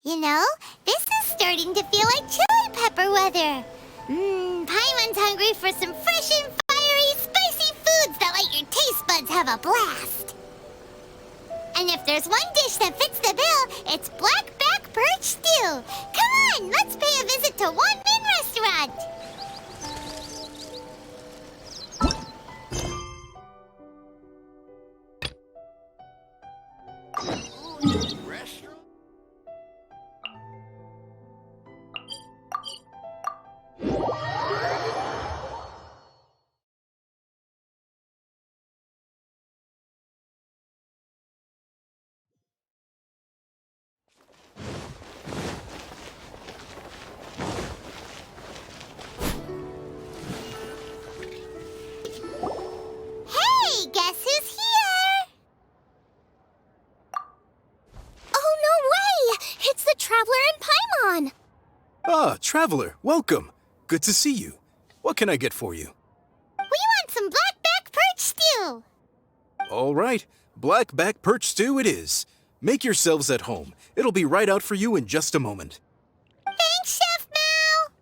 You know, this is starting to feel like chili pepper weather. Paimon's hungry for some fresh and fiery, spicy foods that let your taste buds have a blast. And if there's one dish that fits the bill, it's blackback perch stew. Come on, let's pay a visit to One Min Restaurant. Guess who's here? Oh, no way! It's the Traveler and Paimon! Ah, Traveler, welcome. Good to see you. What can I get for you? We want some blackback perch stew. All right, blackback perch stew it is. Make yourselves at home. It'll be right out for you in just a moment. Thanks, Chef Mao.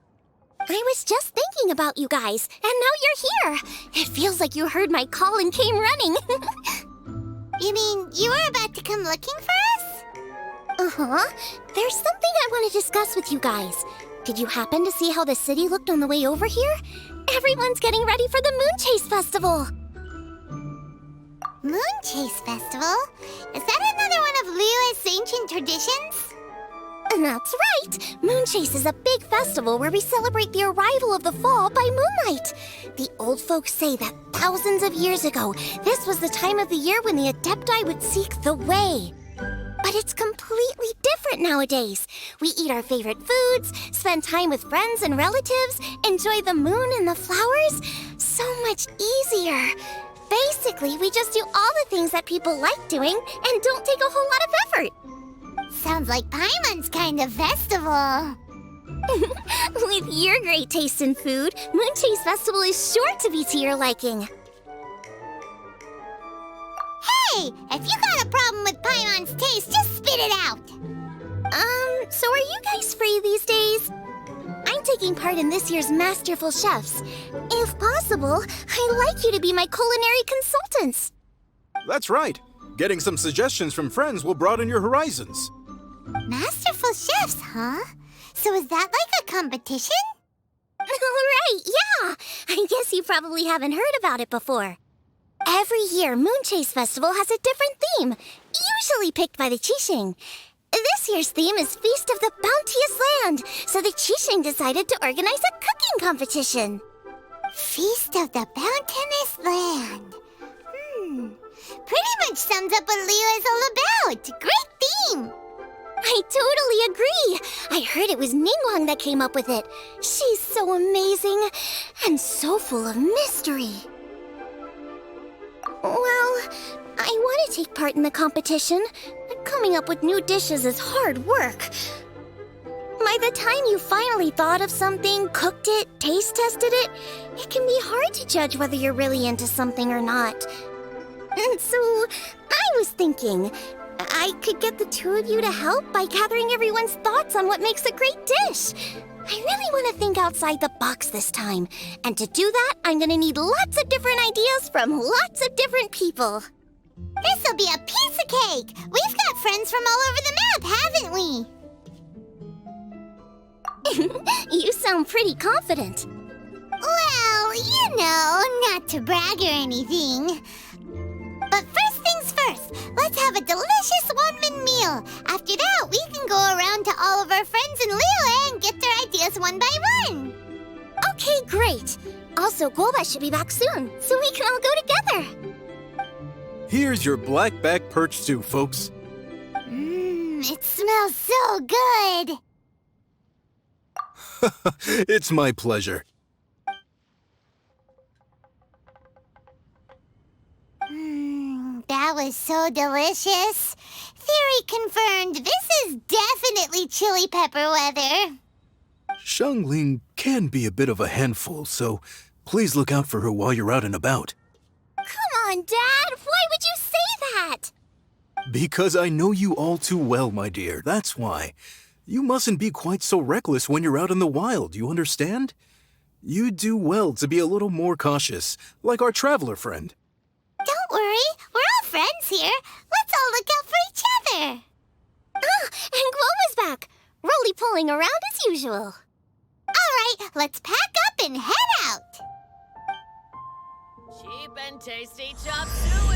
I was just thinking about you guys, and now you're here! It feels like you heard my call and came running. You mean you were about to come looking for us? Uh-huh. There's something I want to discuss with you guys. Did you happen to see how the city looked on the way over here? Everyone's getting ready for the Moon Chase Festival. Moon Chase Festival? Is that another one of Liyue's ancient traditions? That's right! Moon Chase is a big festival where we celebrate the arrival of the fall by moonlight. The old folks say that thousands of years ago, this was the time of the year when the Adepti would seek the way. But it's completely different nowadays. We eat our favorite foods, spend time with friends and relatives, enjoy the moon and the flowers. So much easier. Basically, we just do all the things that people like doing and don't take a whole lot of effort. Sounds like Paimon's kind of festival. With your great taste in food, Moon Chase Festival is sure to be to your liking. Hey, if you got a problem with Paimon's taste, just spit it out. So are you guys free these days? I'm taking part in this year's Masterful Chefs. If possible, I'd like you to be my culinary consultants. That's right. Getting some suggestions from friends will broaden your horizons. Masterful chefs, huh? So is that like a competition? Right, yeah! I guess you probably haven't heard about it before. Every year, Moon Chase Festival has a different theme, usually picked by the Qixing. This year's theme is Feast of the Bounteous Land, so the Qixing decided to organize a cooking competition. Feast of the Bounteous Land. Pretty much sums up what Liyue is all about. Great theme. I totally agree. I heard it was Ningguang that came up with it. She's so amazing and so full of mystery. Well, I want to take part in the competition. Coming up with new dishes is hard work. By the time you finally thought of something, cooked it, taste tested it, it can be hard to judge whether you're really into something or not. And so, I was thinking, I could get the two of you to help by gathering everyone's thoughts on what makes a great dish. I really want to think outside the box this time. And to do that, I'm going to need lots of different ideas from lots of different people. This'll be a piece of cake. We've got friends from all over the map, haven't we? You sound pretty confident. Well, you know, not to brag or anything. But first things first, let's have a delicious one-min meal. After that, we can go around to all of our friends in Liyue and get their ideas one by one. Okay, great. Also, Golba should be back soon, so we can all go together. Here's your blackback perch stew, folks. It smells so good. It's my pleasure. That was so delicious. Theory confirmed. This is definitely chili pepper weather. Xiangling can be a bit of a handful, so please look out for her while you're out and about. Come on, Dad. Why would you say that? Because I know you all too well, my dear, that's why. You mustn't be quite so reckless when you're out in the wild, you understand? You do well to be a little more cautious, like our traveler friend. Don't worry, we're all friends here. Let's all look out for each other. Ah, and Gloma's back, roly-poling around as usual. All right, let's pack up and head out. Cheap and tasty chop suey!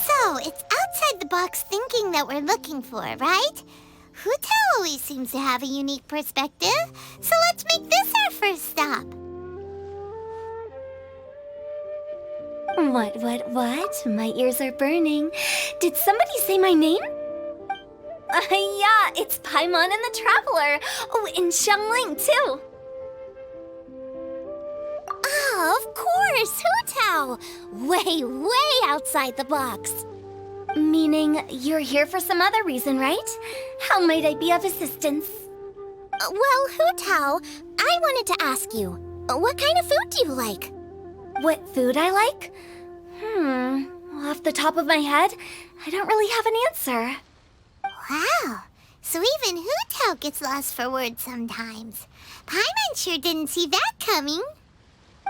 So, it's outside the box thinking that we're looking for, right? Huta always seems to have a unique perspective, so let's make this our first stop. What? My ears are burning. Did somebody say my name? Yeah, it's Paimon and the Traveler. Oh, and Xiangling, too. Ah, of course, Hutao! Way outside the box. Meaning you're here for some other reason, right? How might I be of assistance? Well, Hutao, I wanted to ask you, what kind of food do you like? What food I like? Off the top of my head, I don't really have an answer. Wow, so even Hutao gets lost for words sometimes. Paimon sure didn't see that coming.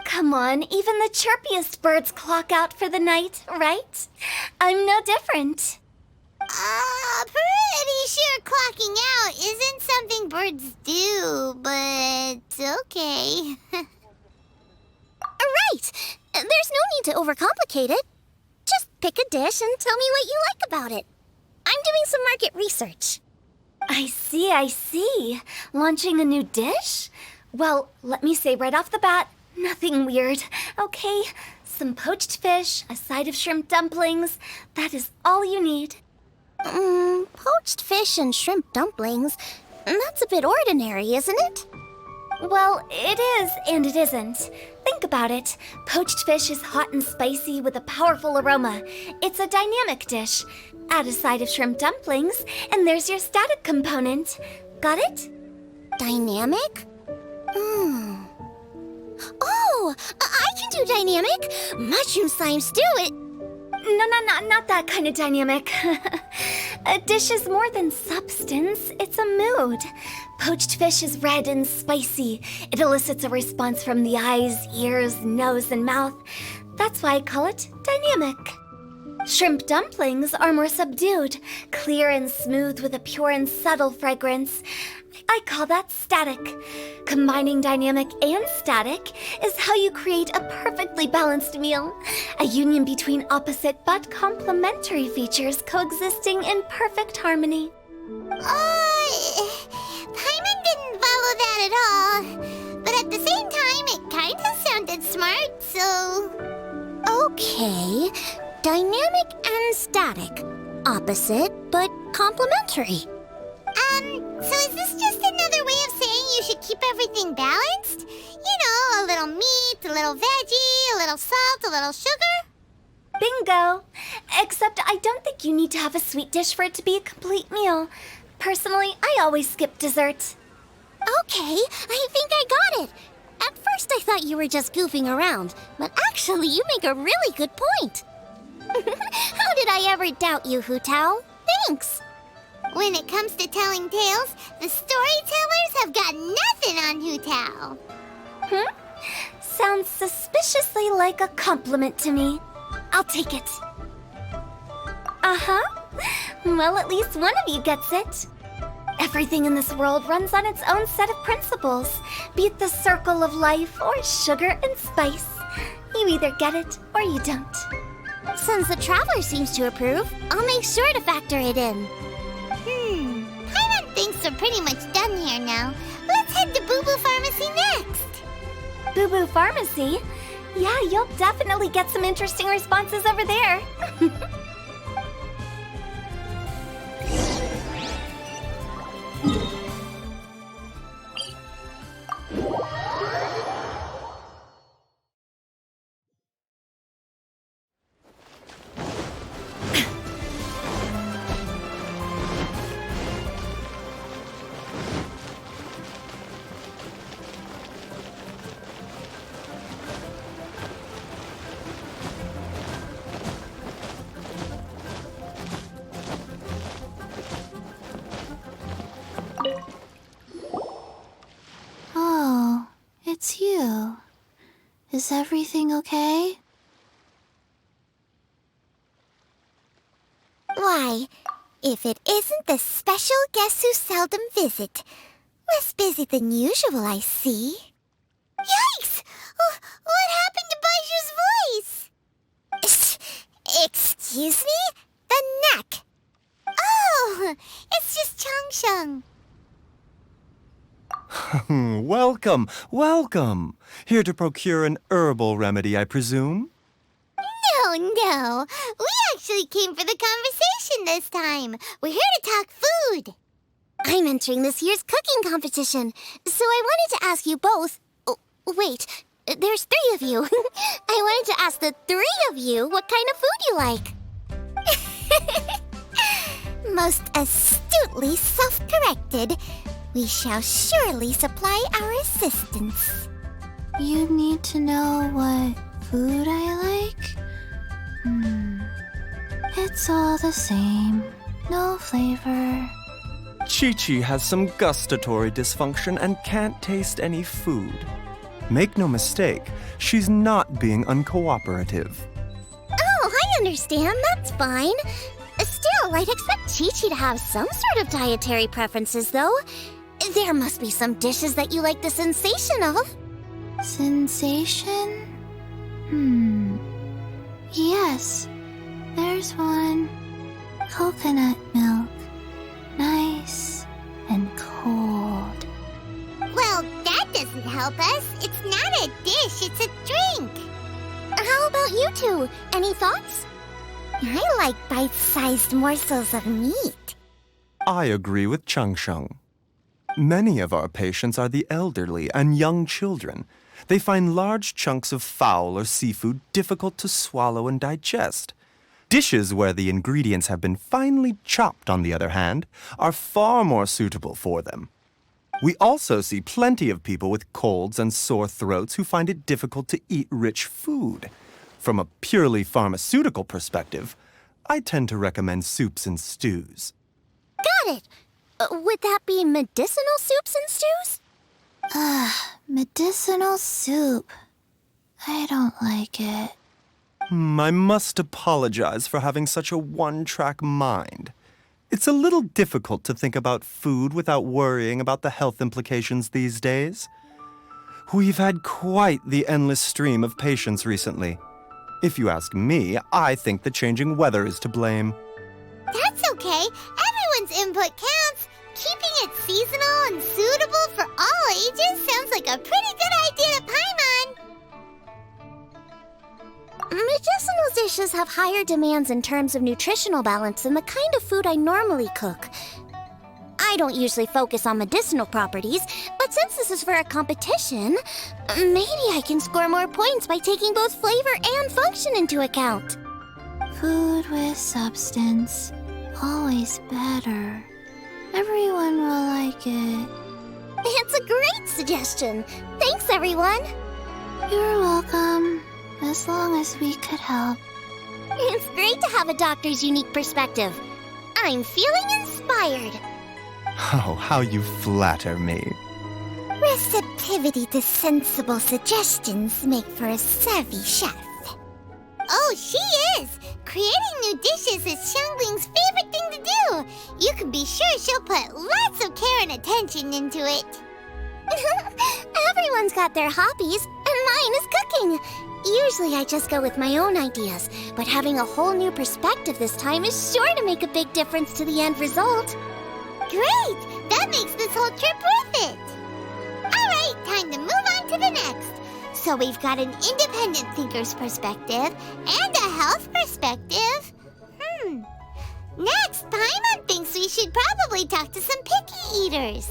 Come on, even the chirpiest birds clock out for the night, right? I'm no different. Pretty sure clocking out isn't something birds do, but okay. Right! There's no need to overcomplicate it. Just pick a dish and tell me what you like about it. I'm doing some market research. I see. Launching a new dish? Well, let me say right off the bat, nothing weird, okay? Some poached fish, a side of shrimp dumplings. That is all you need. Poached fish and shrimp dumplings. That's a bit ordinary, isn't it? Well, it is and it isn't. Think about it. Poached fish is hot and spicy with a powerful aroma. It's a dynamic dish. Add a side of shrimp dumplings, and there's your static component. Got it? Dynamic? Oh, I can do dynamic. Mushroom slime stew it. No, not that kind of dynamic. A dish is more than substance, it's a mood. Poached fish is red and spicy. It elicits a response from the eyes, ears, nose, and mouth. That's why I call it dynamic. Shrimp dumplings are more subdued, clear and smooth with a pure and subtle fragrance. I call that static. Combining dynamic and static is how you create a perfectly balanced meal. A union between opposite but complementary features coexisting in perfect harmony. Paimon didn't follow that at all. But at the same time, it kinda sounded smart, so... Okay, dynamic and static. Opposite, but complementary. So is this just another way of saying you should keep everything balanced? You know, a little meat, a little veggie, a little salt, a little sugar? Bingo! Except I don't think you need to have a sweet dish for it to be a complete meal. Personally, I always skip dessert. Okay, I think I got it. At first I thought you were just goofing around, but actually you make a really good point. How did I ever doubt you, Hutao? Thanks. When it comes to telling tales, the storytellers have got nothing on Hutao. Sounds suspiciously like a compliment to me. I'll take it. Well, at least one of you gets it. Everything in this world runs on its own set of principles, be it the circle of life or sugar and spice. You either get it or you don't. Since the Traveler seems to approve, I'll make sure to factor it in. Paimon thinks we're pretty much done here now. Let's head to Boo Boo Pharmacy next. Boo Boo Pharmacy? Yeah, you'll definitely get some interesting responses over there. Is everything okay? Why, if it isn't the special guests who seldom visit. Less busy than usual, I see. Yikes! What happened to Baishu's voice? Excuse me? The neck. Oh, it's just Changsheng. Welcome, welcome. Here to procure an herbal remedy, I presume? No. We actually came for the conversation this time. We're here to talk food. I'm entering this year's cooking competition, so I wanted to ask you both... Oh, wait, there's 3 of you. I wanted to ask the 3 of you what kind of food you like. Most astutely self-corrected. We shall surely supply our assistance. You need to know what food I like? It's all the same. No flavor. Chi-Chi has some gustatory dysfunction and can't taste any food. Make no mistake, she's not being uncooperative. Oh, I understand. That's fine. Still, I'd expect Chi-Chi to have some sort of dietary preferences, though. There must be some dishes that you like the sensation of. Sensation? Yes, there's one. Coconut milk. Nice and cold. Well, that doesn't help us. It's not a dish, it's a drink. How about you two? Any thoughts? I like bite-sized morsels of meat. I agree with Changsheng. Many of our patients are the elderly and young children. They find large chunks of fowl or seafood difficult to swallow and digest. Dishes where the ingredients have been finely chopped, on the other hand, are far more suitable for them. We also see plenty of people with colds and sore throats who find it difficult to eat rich food. From a purely pharmaceutical perspective, I tend to recommend soups and stews. Got it. Would that be medicinal soups and stews? Medicinal soup. I don't like it. I must apologize for having such a one-track mind. It's a little difficult to think about food without worrying about the health implications these days. We've had quite the endless stream of patients recently. If you ask me, I think the changing weather is to blame. That's okay. Everyone's input counts. Keeping it seasonal and suitable for all ages sounds like a pretty good idea to Paimon. Medicinal dishes have higher demands in terms of nutritional balance than the kind of food I normally cook. I don't usually focus on medicinal properties, but since this is for a competition, maybe I can score more points by taking both flavor and function into account. Food with substance. Always better. Everyone will like it. It's a great suggestion. Thanks, everyone. You're welcome. As long as we could help. It's great to have a doctor's unique perspective. I'm feeling inspired. Oh, how you flatter me. Receptivity to sensible suggestions make for a savvy chef. Oh, she is! Creating new dishes is Xiangling's favorite thing to do. You can be sure she'll put lots of care and attention into it. Everyone's got their hobbies, and mine is cooking. Usually I just go with my own ideas, but having a whole new perspective this time is sure to make a big difference to the end result. Great! That makes this whole trip worth it! Alright, time to move on to the next. So we've got an independent thinker's perspective and a health perspective. Next, Paimon thinks we should probably talk to some picky eaters.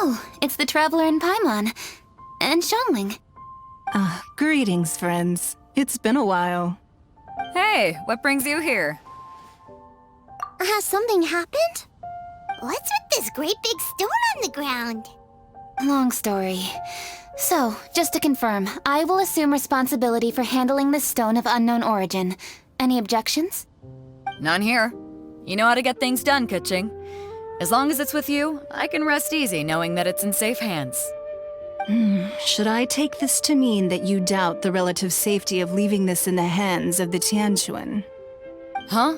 Oh, it's the Traveler and Paimon. And Xiangling. Greetings, friends. It's been a while. Hey, what brings you here? Has something happened? What's with this great big stone on the ground? Long story. So, just to confirm, I will assume responsibility for handling this stone of unknown origin. Any objections? None here. You know how to get things done, Keqing. As long as it's with you, I can rest easy knowing that it's in safe hands. Should I take this to mean that you doubt the relative safety of leaving this in the hands of the Tianquan? Huh?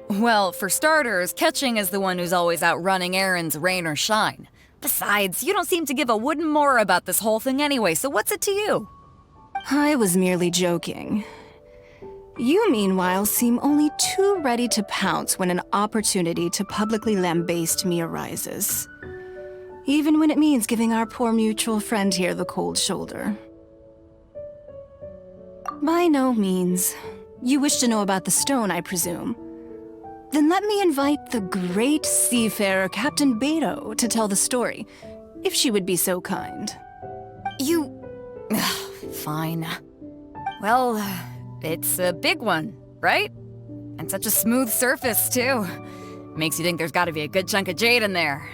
Well, for starters, Keqing is the one who's always out running errands, rain or shine. Besides, you don't seem to give a wooden more about this whole thing anyway, so what's it to you? I was merely joking. You, meanwhile, seem only too ready to pounce when an opportunity to publicly lambaste me arises. Even when it means giving our poor mutual friend here the cold shoulder. By no means. You wish to know about the stone, I presume. Then let me invite the great seafarer Captain Beto to tell the story, if she would be so kind. You... Fine. Well, it's a big one, right? And such a smooth surface, too. Makes you think there's gotta be a good chunk of jade in there.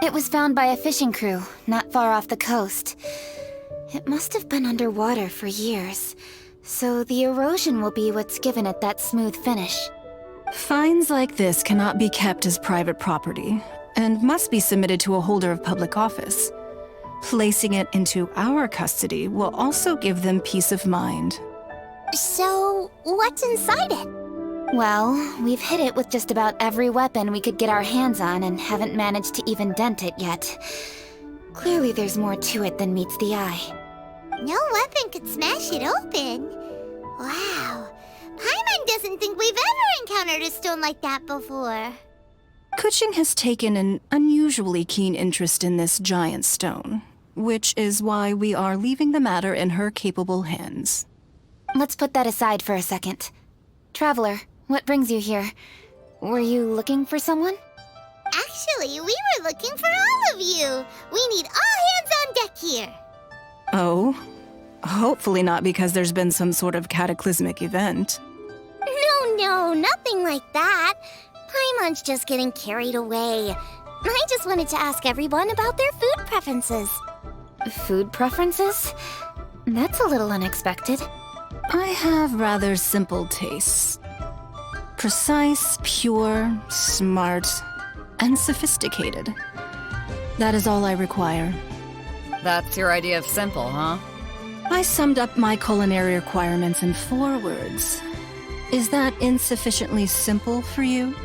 It was found by a fishing crew, not far off the coast. It must have been underwater for years, so the erosion will be what's given it that smooth finish. Finds like this cannot be kept as private property, and must be submitted to a holder of public office. Placing it into our custody will also give them peace of mind. So, what's inside it? Well, we've hit it with just about every weapon we could get our hands on and haven't managed to even dent it yet. Clearly there's more to it than meets the eye. No weapon could smash it open. Wow. Paimon doesn't think we've ever encountered a stone like that before. Keqing has taken an unusually keen interest in this giant stone, which is why we are leaving the matter in her capable hands. Let's put that aside for a second. Traveler, what brings you here? Were you looking for someone? Actually, we were looking for all of you. We need all hands on deck here. Oh? Hopefully not because there's been some sort of cataclysmic event. No, nothing like that. Paimon's just getting carried away. I just wanted to ask everyone about their food preferences. Food preferences? That's a little unexpected. I have rather simple tastes. Precise, pure, smart, and sophisticated. That is all I require. That's your idea of simple, huh? I summed up my culinary requirements in 4 words. Is that insufficiently simple for you?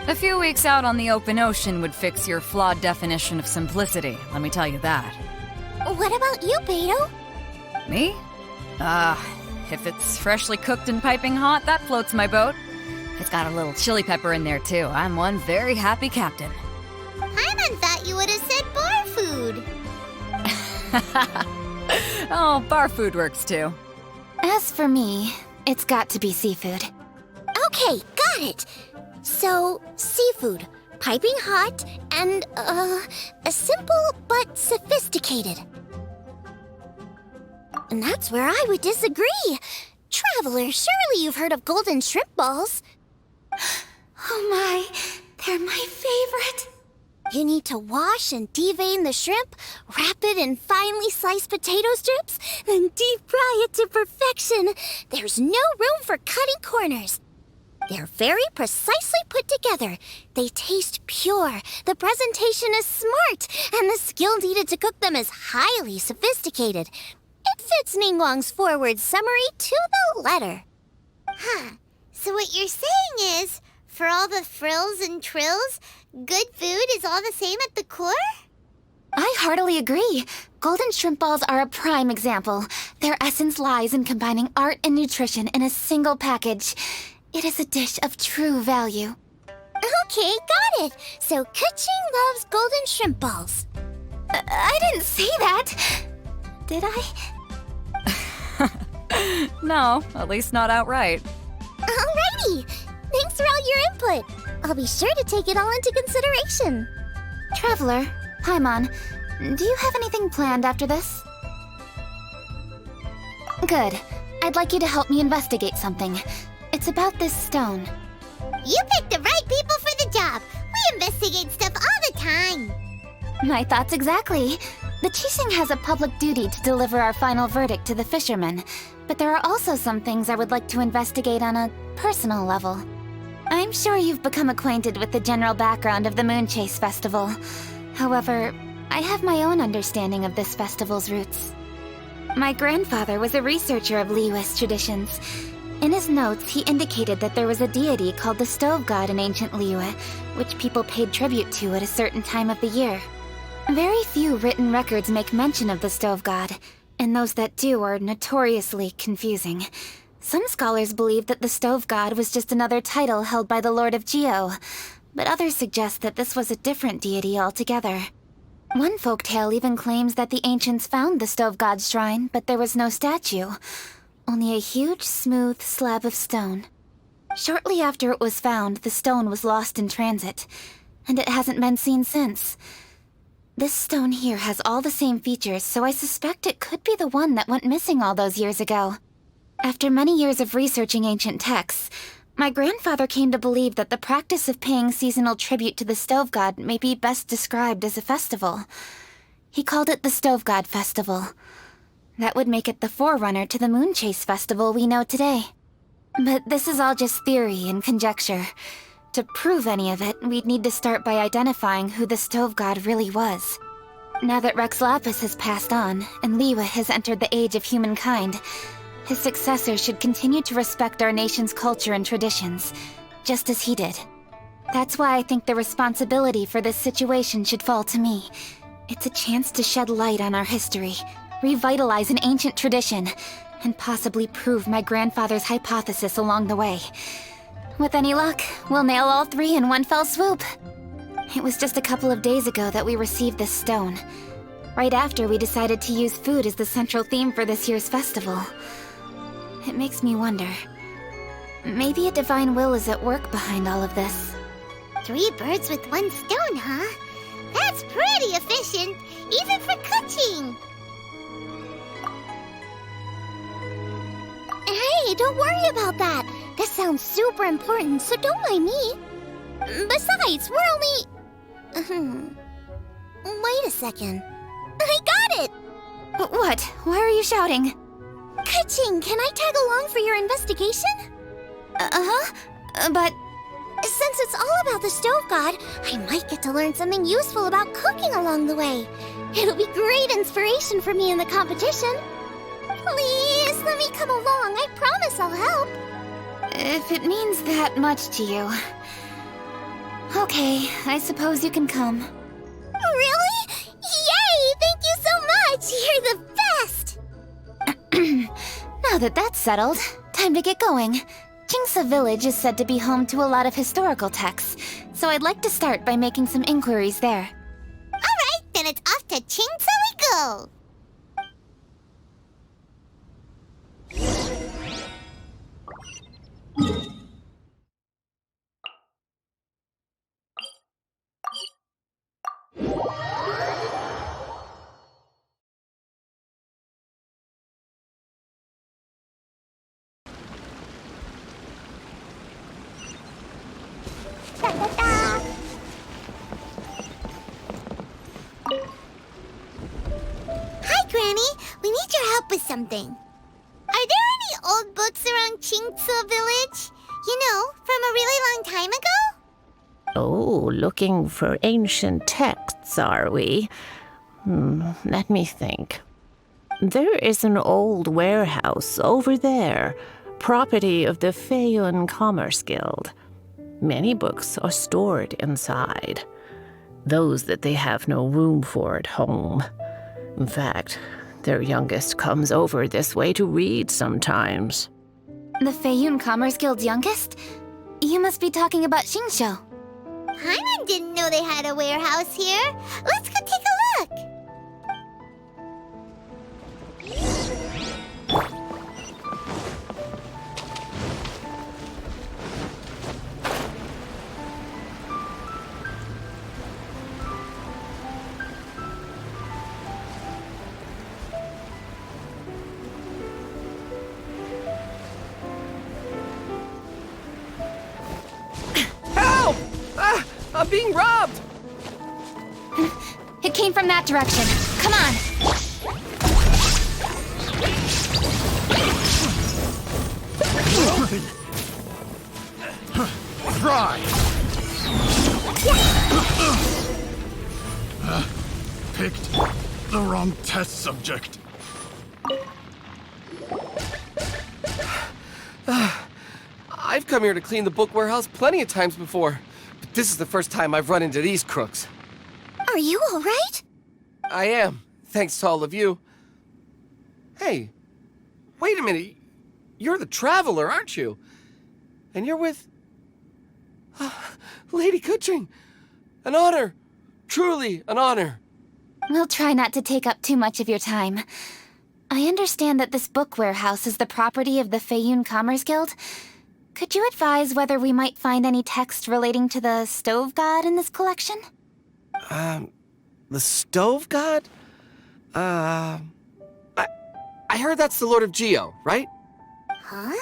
A few weeks out on the open ocean would fix your flawed definition of simplicity, let me tell you that. What about you, Beto? Me? If it's freshly cooked and piping hot, that floats my boat. It's got a little chili pepper in there, too. I'm one very happy captain. Paimon thought you would have said bar food. Oh, bar food works, too. As for me, it's got to be seafood. Okay, got it. So, seafood, piping hot, and, simple but sophisticated. And that's where I would disagree. Traveler, surely you've heard of golden shrimp balls. Oh my, they're my favorite. You need to wash and devein the shrimp, wrap it in finely sliced potato strips, then deep fry it to perfection. There's no room for cutting corners. They're very precisely put together. They taste pure, the presentation is smart, and the skill needed to cook them is highly sophisticated. It fits Ningguang's forward summary to the letter. Huh. So what you're saying is, for all the frills and trills, good food is all the same at the core? I heartily agree. Golden shrimp balls are a prime example. Their essence lies in combining art and nutrition in a single package. It is a dish of true value. Okay, got it. So Keqing loves golden shrimp balls. I didn't say that. Did I? No, at least not outright. Alrighty. Thanks for all your input. I'll be sure to take it all into consideration. Traveler, Paimon, do you have anything planned after this? Good. I'd like you to help me investigate something. It's about this stone. You picked the right people for the job. We investigate stuff all the time. My thoughts exactly. The Qixing has a public duty to deliver our final verdict to the fishermen, but there are also some things I would like to investigate on a personal level. I'm sure you've become acquainted with the general background of the Moon Chase Festival. However, I have my own understanding of this festival's roots. My grandfather was a researcher of Liyue's traditions. In his notes, he indicated that there was a deity called the Stove God in ancient Liyue, which people paid tribute to at a certain time of the year. Very few written records make mention of the Stove God, and those that do are notoriously confusing. Some scholars believe that the Stove God was just another title held by the Lord of Geo, but others suggest that this was a different deity altogether. One folktale even claims that the ancients found the Stove God's shrine, but there was no statue, only a huge, smooth slab of stone. Shortly after it was found, the stone was lost in transit, and it hasn't been seen since. This stone here has all the same features, so I suspect it could be the one that went missing all those years ago. After many years of researching ancient texts, my grandfather came to believe that the practice of paying seasonal tribute to the Stove God may be best described as a festival. He called it the Stove God Festival. That would make it the forerunner to the Moon Chase Festival we know today. But this is all just theory and conjecture. To prove any of it, we'd need to start by identifying who the Stove God really was. Now that Rex Lapis has passed on, and Liyue has entered the age of humankind, his successor should continue to respect our nation's culture and traditions, just as he did. That's why I think the responsibility for this situation should fall to me. It's a chance to shed light on our history, revitalize an ancient tradition, and possibly prove my grandfather's hypothesis along the way. With any luck, we'll nail all three in one fell swoop. It was just a couple of days ago that we received this stone. Right after we decided to use food as the central theme for this year's festival. It makes me wonder. Maybe a divine will is at work behind all of this. 3 birds with 1 stone, huh? That's pretty efficient, even for cooking. Hey, don't worry about that. This sounds super important, so don't mind me. Besides, we're only... Wait a second. I got it! What? Why are you shouting? Ka-ching, can I tag along for your investigation? But... Since it's all about the Stove God, I might get to learn something useful about cooking along the way. It'll be great inspiration for me in the competition. Please, let me come along. I promise I'll help. If it means that much to you... Okay, I suppose you can come. Really? Yay! Thank you so much! You're the best! Now that that's settled, time to get going. Qingce Village is said to be home to a lot of historical texts, so I'd like to start by making some inquiries there. Alright, then it's off to Qingce we go. Hi, Granny. We need your help with something. Are there any old books around Qingce Village? You know, from a really long time ago? Oh, looking for ancient texts, are we? Let me think. There is an old warehouse over there, property of the Feiyun Commerce Guild. Many books are stored inside, those that they have no room for at home. In fact, their youngest comes over this way to read sometimes. The Feiyun Commerce Guild's youngest? You must be talking about Xingqiu. Paimon didn't know they had a warehouse here. Let's go take a look. being robbed! It came from that direction. Come on! Try! Picked the wrong test subject. I've come here to clean the book warehouse plenty of times before, but this is the first time I've run into these crooks. Are you all right? I am, thanks to all of you. Hey, wait a minute. You're the Traveler, aren't you? And you're with... Lady Kuching. An honor. Truly an honor. We'll try not to take up too much of your time. I understand that this book warehouse is the property of the Feiyun Commerce Guild. Could you advise whether we might find any text relating to the Stove God in this collection? The Stove God? I heard that's the Lord of Geo, right? Huh?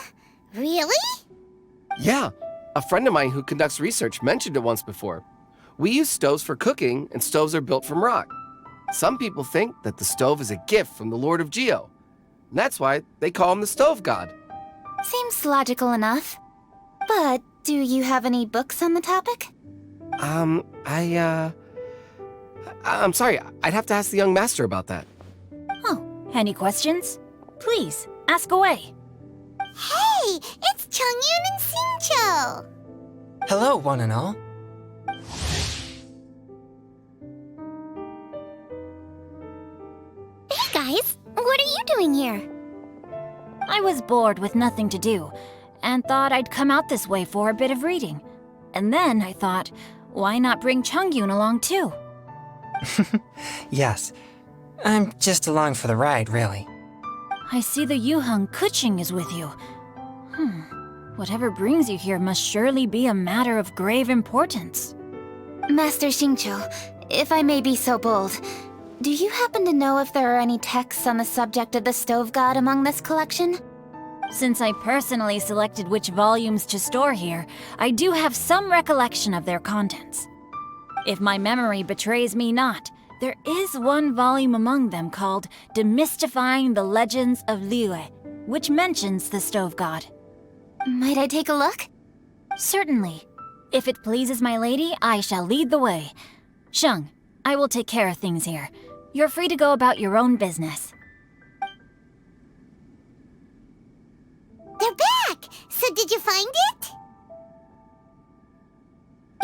Really? Yeah, a friend of mine who conducts research mentioned it once before. We use stoves for cooking, and stoves are built from rock. Some people think that the stove is a gift from the Lord of Geo. And that's why they call him the Stove God. Seems logical enough. But do you have any books on the topic? I'm sorry, I'd have to ask the young master about that. Oh, any questions? Please, ask away. Hey, it's Changyun and Xingqiu! Hello, one and all. Hey guys, what are you doing here? I was bored with nothing to do, and thought I'd come out this way for a bit of reading. And then I thought, why not bring Changyun along too? Yes, I'm just along for the ride, really. I see the Yuheng Kuching is with you. Whatever brings you here must surely be a matter of grave importance. Master Xingqiu, if I may be so bold, do you happen to know if there are any texts on the subject of the Stove God among this collection? Since I personally selected which volumes to store here, I do have some recollection of their contents. If my memory betrays me not, there is one volume among them called Demystifying the Legends of Liyue, which mentions the Stove God. Might I take a look? Certainly. If it pleases my lady, I shall lead the way. Sheng, I will take care of things here. You're free to go about your own business. They're back! So did you find it?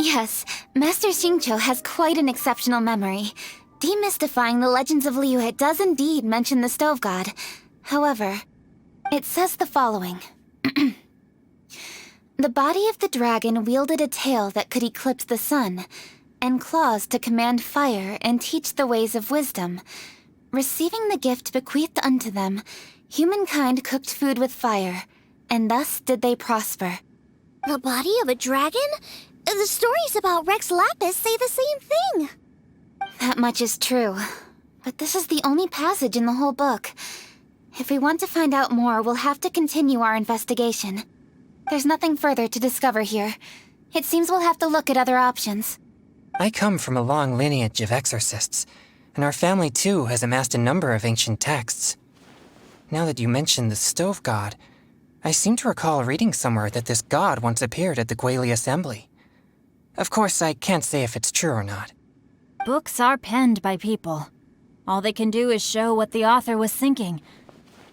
Yes, Master Xingqiu has quite an exceptional memory. Demystifying the Legends of Liyue does indeed mention the Stove God. However, it says the following. The body of the dragon wielded a tail that could eclipse the sun, and claws to command fire and teach the ways of wisdom. Receiving the gift bequeathed unto them, humankind cooked food with fire, and thus did they prosper. The body of a dragon? The stories about Rex Lapis say the same thing. That much is true, but this is the only passage in the whole book. If we want to find out more, we'll have to continue our investigation. There's nothing further to discover here. It seems we'll have to look at other options. I come from a long lineage of exorcists, and our family too has amassed a number of ancient texts. Now that you mention the Stove God, I seem to recall reading somewhere that this god once appeared at the Guili Assembly. Of course, I can't say if it's true or not. Books are penned by people. All they can do is show what the author was thinking.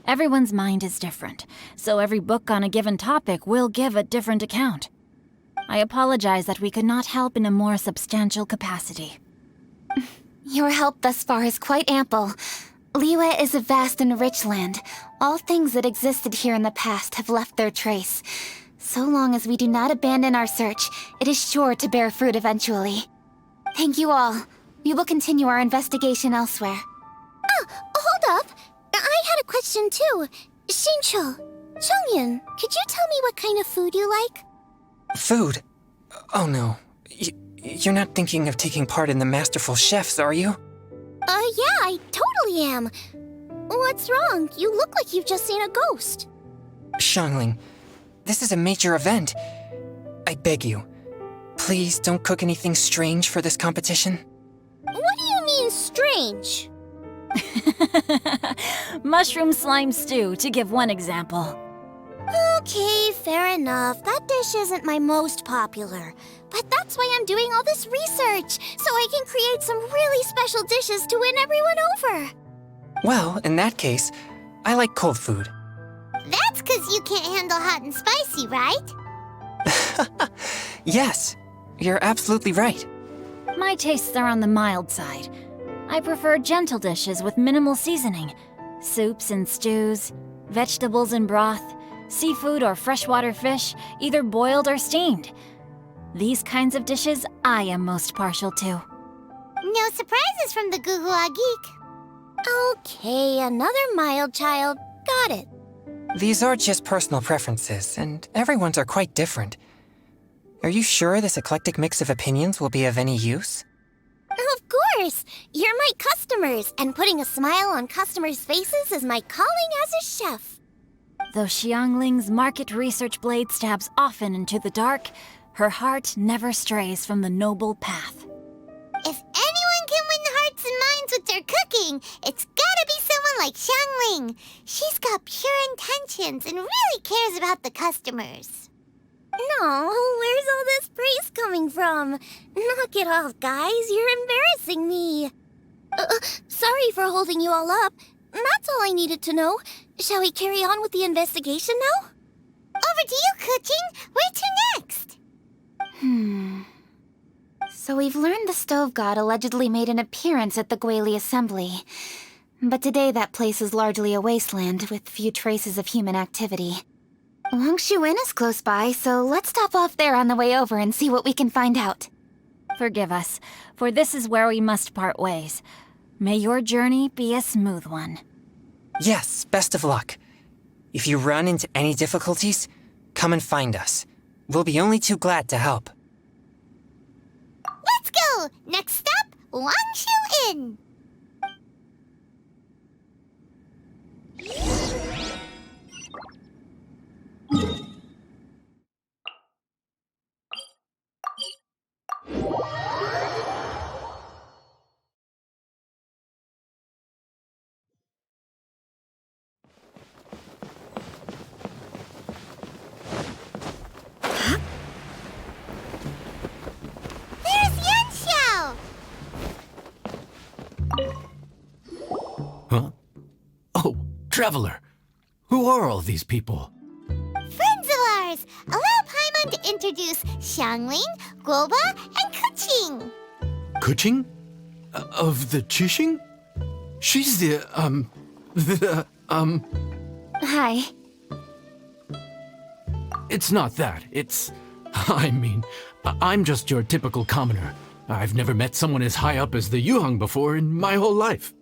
Everyone's mind is different, so every book on a given topic will give a different account. I apologize that we could not help in a more substantial capacity. Your help thus far is quite ample. Liyue is a vast and rich land. All things that existed here in the past have left their trace. So long as we do not abandon our search, it is sure to bear fruit eventually. Thank you all. We will continue our investigation elsewhere. Hold up. I had a question too. Xingqiu, Changyun, could you tell me what kind of food you like? Food? Oh no. You're not thinking of taking part in the Masterful Chefs, are you? Yeah, I totally am. What's wrong? You look like you've just seen a ghost. Shangling, this is a major event. I beg you, Please don't cook anything strange for this competition. What do you mean, strange? Mushroom slime stew, to give one example. Okay, fair enough. That dish isn't my most popular. But that's why I'm doing all this research, so I can create some really special dishes to win everyone over. Well, in that case, I like cold food. That's because you can't handle hot and spicy, right? Yes, you're absolutely right. My tastes are on the mild side. I prefer gentle dishes with minimal seasoning. Soups and stews, vegetables and broth, seafood or freshwater fish, either boiled or steamed. These kinds of dishes I am most partial to. No surprises from the Guhua Geek. Okay, another mild child. Got it. These are just personal preferences, and everyone's are quite different. Are you sure this eclectic mix of opinions will be of any use? Of course! You're my customers, and putting a smile on customers' faces is my calling as a chef. Though Xiangling's market research blade stabs often into the dark, her heart never strays from the noble path. If anyone can win hearts and minds with their cooking, it's gotta be someone like Xiangling. She's got pure intentions and really cares about the customers. No, where's all this praise coming from? Knock it off, guys. You're embarrassing me. Sorry for holding you all up. That's all I needed to know. Shall we carry on with the investigation now? Over to you, Kuching. Where to next? So we've learned the Stove God allegedly made an appearance at the Guili Assembly. But today that place is largely a wasteland with few traces of human activity. Wangshu Inn is close by, so let's stop off there on the way over and see what we can find out. Forgive us, for this is where we must part ways. May your journey be a smooth one. Yes, best of luck. If you run into any difficulties, come and find us. We'll be only too glad to help. Let's go! Next stop, Wangshu Inn. Huh? Oh, Traveler. Who are all these people? Friends of ours! Allow Paimon to introduce Xiangling, Guoba, and Kuching. Kuching? Of the Chishing? She's Hi. It's not that. I'm just your typical commoner. I've never met someone as high up as the Yuheng before in my whole life.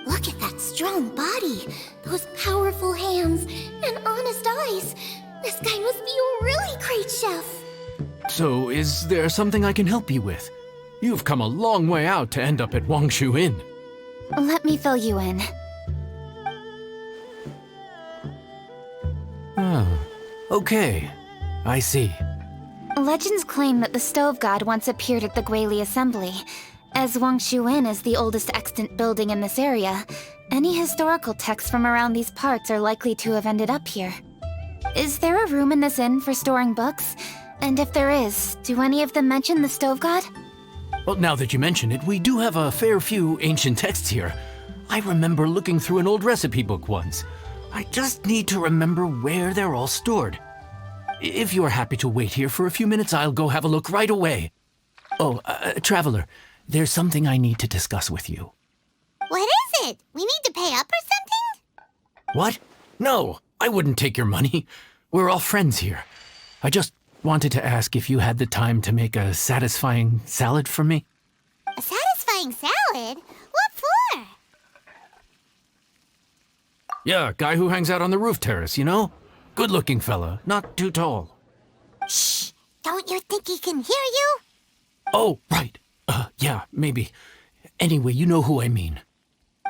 Look at that strong body, those powerful hands, and honest eyes. This guy must be a really great chef. So, is there something I can help you with? You've come a long way out to end up at Wangshu Inn. Let me fill you in. Oh, okay. I see. Legends claim that the Stove God once appeared at the Guili Assembly. As Wangshu Inn is the oldest extant building in this area, any historical texts from around these parts are likely to have ended up here. Is there a room in this inn for storing books? And if there is, do any of them mention the Stove God? Well, now that you mention it, we do have a fair few ancient texts here. I remember looking through an old recipe book once. I just need to remember where they're all stored. If you are happy to wait here for a few minutes, I'll go have a look right away. Oh, Traveler, there's something I need to discuss with you. What is it? We need to pay up or something? What? No, I wouldn't take your money. We're all friends here. I just wanted to ask if you had the time to make a satisfying salad for me. A satisfying salad? What for? Yeah, guy who hangs out on the roof terrace, you know? Good-looking fella, not too tall. Shh! Don't you think he can hear you? Oh, right. Yeah, maybe. Anyway, you know who I mean.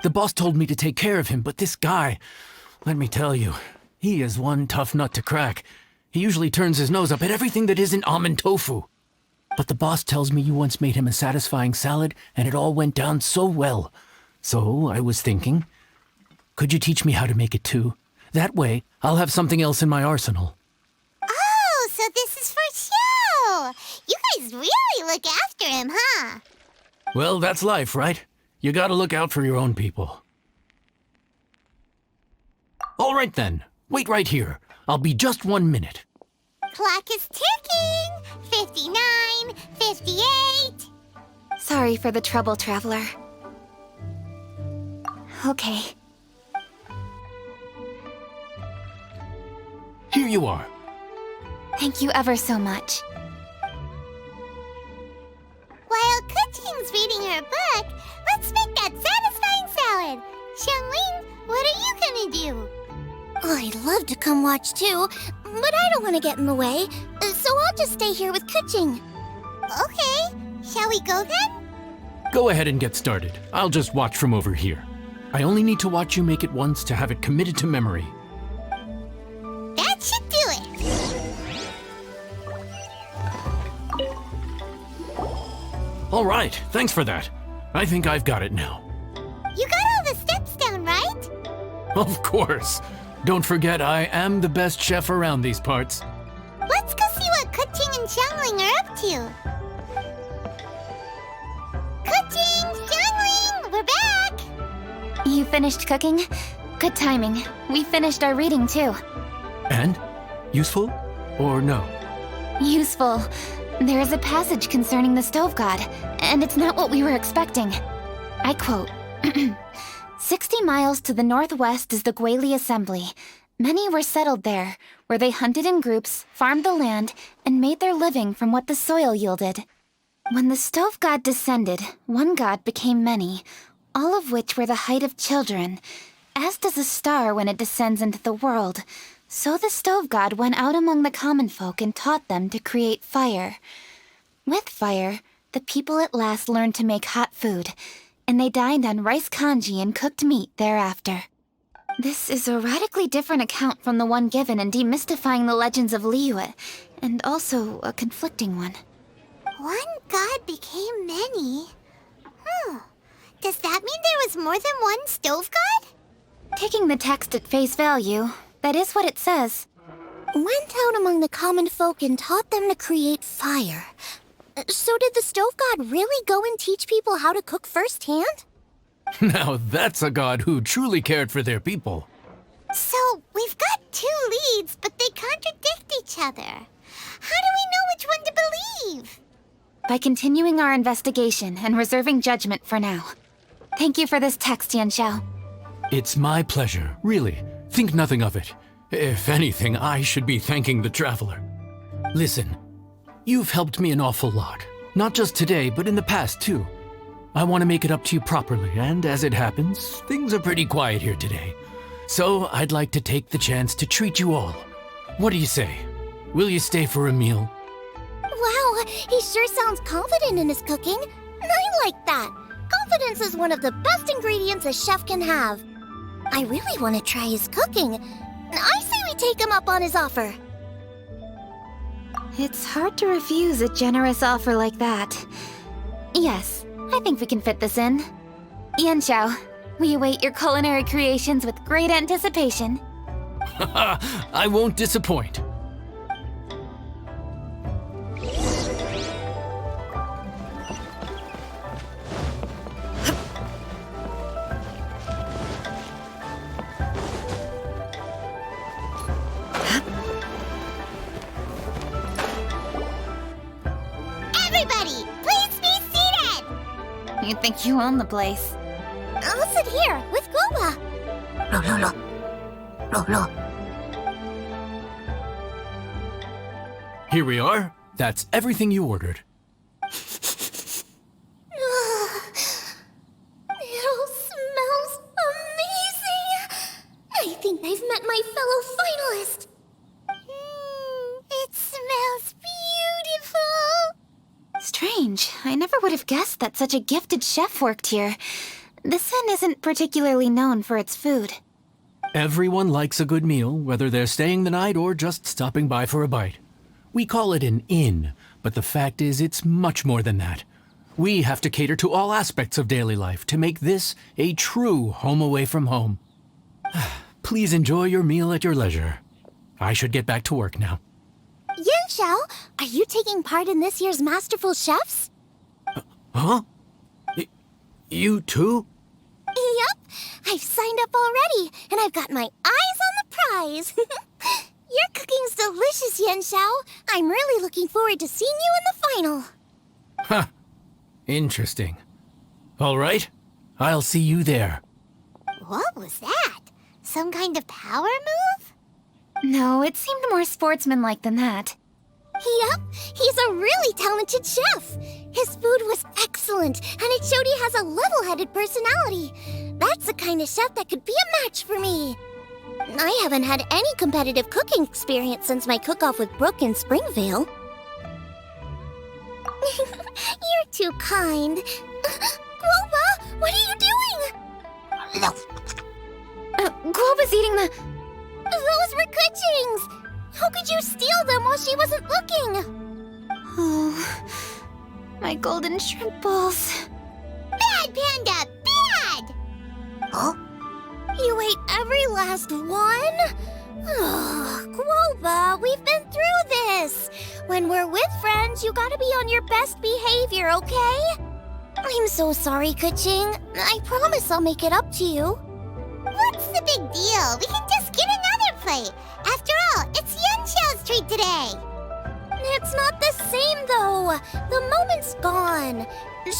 The boss told me to take care of him, but this guy, let me tell you, he is one tough nut to crack. He usually turns his nose up at everything that isn't almond tofu. But the boss tells me you once made him a satisfying salad and it all went down so well. So I was thinking, could you teach me how to make it too? That way, I'll have something else in my arsenal. Oh, so this is for show! You guys really look after him, huh? Well, that's life, right? You gotta look out for your own people. All right then, wait right here. I'll be just 1 minute. Clock is ticking! 59, 58... Sorry for the trouble, Traveler. Okay. Here you are. Thank you ever so much. While Kuching's reading her book, let's make that satisfying salad. Xiangling, what are you gonna do? I'd love to come watch too, but I don't want to get in the way, so I'll just stay here with Kuching. Okay, shall we go then? Go ahead and get started. I'll just watch from over here. I only need to watch you make it once to have it committed to memory. That should do it. All right, thanks for that. I think I've got it now. You got all the steps down, right? Of course. Don't forget, I am the best chef around these parts. Let's go see what Kuching and Xiangling are up to. Kuching, Xiangling, we're back! You finished cooking? Good timing. We finished our reading too. And? Useful? Or no? Useful. There is a passage concerning the stove god, and it's not what we were expecting. I quote, 60 miles to the northwest is the Guili Assembly. Many were settled there, where they hunted in groups, farmed the land, and made their living from what the soil yielded. When the stove god descended, one god became many, all of which were the height of children. As does a star when it descends into the world, so the stove god went out among the common folk and taught them to create fire. With fire, the people at last learned to make hot food, and they dined on rice congee and cooked meat thereafter. This is a radically different account from the one given in Demystifying the Legends of Liyue, and also a conflicting one. One god became many? Does that mean there was more than one stove god? Taking the text at face value, that is what it says. Went out among the common folk and taught them to create fire. So did the stove god really go and teach people how to cook firsthand? Now that's a god who truly cared for their people. So, we've got two leads, but they contradict each other. How do we know which one to believe? By continuing our investigation and reserving judgment for now. Thank you for this text, Yanxiao. It's my pleasure, really. Think nothing of it. If anything, I should be thanking the traveler. Listen, you've helped me an awful lot. Not just today, but in the past, too. I want to make it up to you properly, and as it happens, things are pretty quiet here today. So I'd like to take the chance to treat you all. What do you say? Will you stay for a meal? Wow, he sure sounds confident in his cooking. I like that. Confidence is one of the best ingredients a chef can have. I really want to try his cooking. I say we take him up on his offer. It's hard to refuse a generous offer like that. Yes, I think we can fit this in. Yanxiao, we await your culinary creations with great anticipation. I won't disappoint. Everybody, please be seated! You think you own the place. I'll sit here with Guoba. Here we are. That's everything you ordered. It all smells amazing. I think I've met my fellow finalist. It smells beautiful. Strange. I never would have guessed that such a gifted chef worked here. This inn isn't particularly known for its food. Everyone likes a good meal, whether they're staying the night or just stopping by for a bite. We call it an inn, But the fact is, it's much more than that. We have to cater to all aspects of daily life to make this a true home away from home. Please enjoy your meal at your leisure. I should get back to work now. Yanxiao, are you taking part in this year's Masterful Chefs? Huh? You too? Yup, I've signed up already, and I've got my eyes on the prize. Your cooking's delicious, Yanxiao. I'm really looking forward to seeing you in the final. Huh. Interesting. All right, I'll see you there. What was that? Some kind of power move? No, it seemed more sportsmanlike than that. Yup, he's a really talented chef. His food was excellent, and it showed he has a level-headed personality. That's the kind of chef that could be a match for me. I haven't had any competitive cooking experience since my cook-off with Brooke in Springvale. You're too kind. Guoba, what are you doing? No. Guoba's eating the... Those were Kuching's! How could you steal them while she wasn't looking? Oh, my golden shrimp balls. Bad, Panda! Bad! Huh? You ate every last one? Guoba, we've been through this. When we're with friends, you gotta be on your best behavior, okay? I'm so sorry, Kuching. I promise I'll make it up to you. What's the big deal? We can just get another plate. After all, it's Yanxiao's treat today. It's not the same, though. The moment's gone.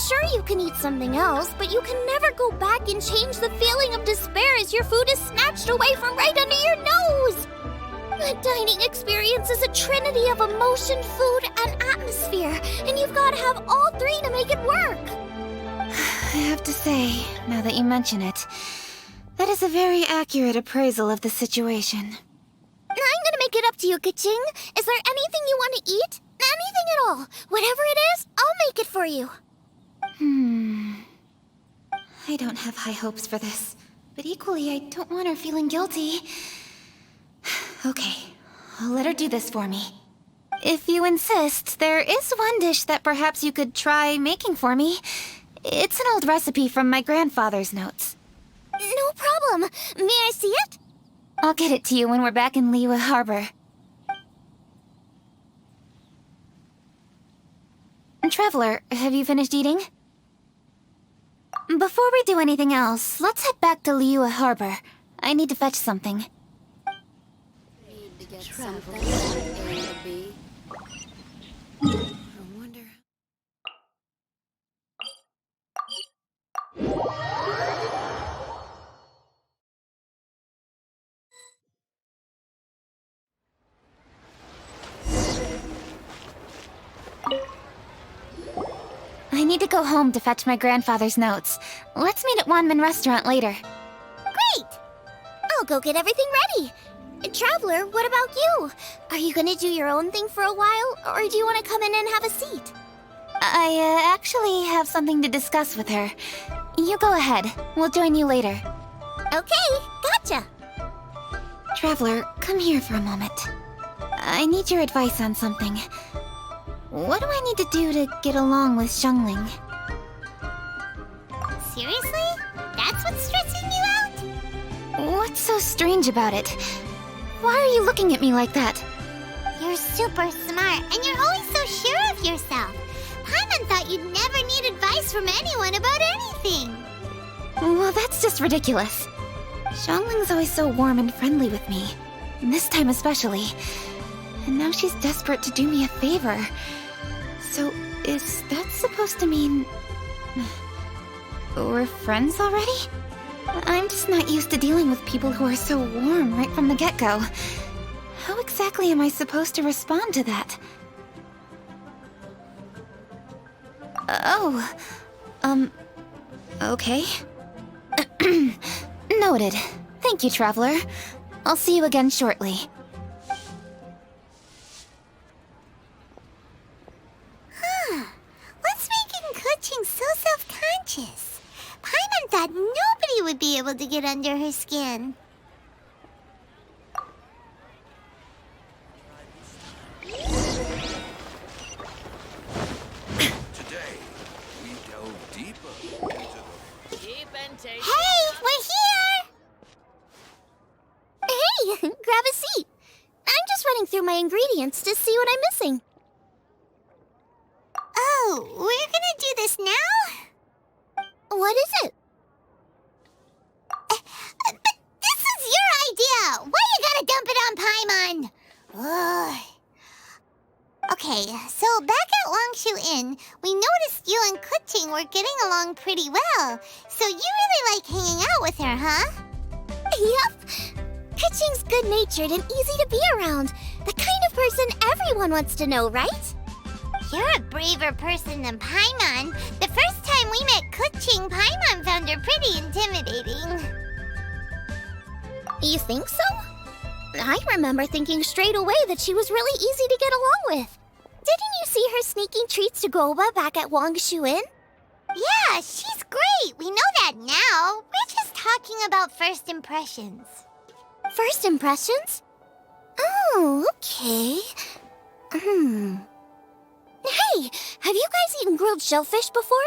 Sure, you can eat something else, but you can never go back and change the feeling of despair as your food is snatched away from right under your nose. The dining experience is a trinity of emotion, food, and atmosphere, and you've got to have all three to make it work. I have to say, now that you mention it, that is a very accurate appraisal of the situation. I'm gonna make it up to you, Kuching. Is there anything you want to eat? Anything at all. Whatever it is, I'll make it for you. I don't have high hopes for this, but equally I don't want her feeling guilty. Okay, I'll let her do this for me. If you insist, there is one dish that perhaps you could try making for me. It's an old recipe from my grandfather's notes. No problem. May I see it? I'll get it to you when we're back in Liyue Harbor. Traveler, have you finished eating? Before we do anything else, let's head back to Liyue Harbor. I need to fetch something. I need to go home to fetch my grandfather's notes. Let's meet at Wanmin Restaurant later. Great! I'll go get everything ready. Traveler, what about you? Are you gonna do your own thing for a while, or do you want to come in and have a seat? I actually have something to discuss with her. You go ahead. We'll join you later. Okay, gotcha. Traveler, come here for a moment. I need your advice on something. What do I need to do to get along with Xiangling? Seriously? That's what's stressing you out? What's so strange about it? Why are you looking at me like that? You're super smart, and you're always so sure of yourself. Paimon thought you'd never need advice from anyone about anything. Well, that's just ridiculous. Xiangling's always so warm and friendly with me. And this time especially. And now she's desperate to do me a favor. So, is that supposed to mean... we're friends already? I'm just not used to dealing with people who are so warm right from the get-go. How exactly am I supposed to respond to that? Okay. Noted. Thank you, Traveler. I'll see you again shortly. What's making Kuching so self-conscious? Paimon thought nobody would be able to get under her skin. a seat. I'm just running through my ingredients to see what I'm missing. Oh, we're gonna do this now? What is it? But this is your idea! Why you gotta dump it on Paimon? Ugh. Okay, so back at Longshu Inn, we noticed you and Kuching were getting along pretty well. So you really like hanging out with her, huh? Yep. Kuching's good-natured and easy to be around. The kind of person everyone wants to know, right? You're a braver person than Paimon. The first time we met Kuching, Paimon found her pretty intimidating. You think so? I remember thinking straight away that she was really easy to get along with. Didn't you see her sneaking treats to Goba back at Longshu Inn? Yeah, she's great. We know that now. We're just talking about first impressions. First impressions? Oh, okay. Hey, have you guys eaten grilled shellfish before?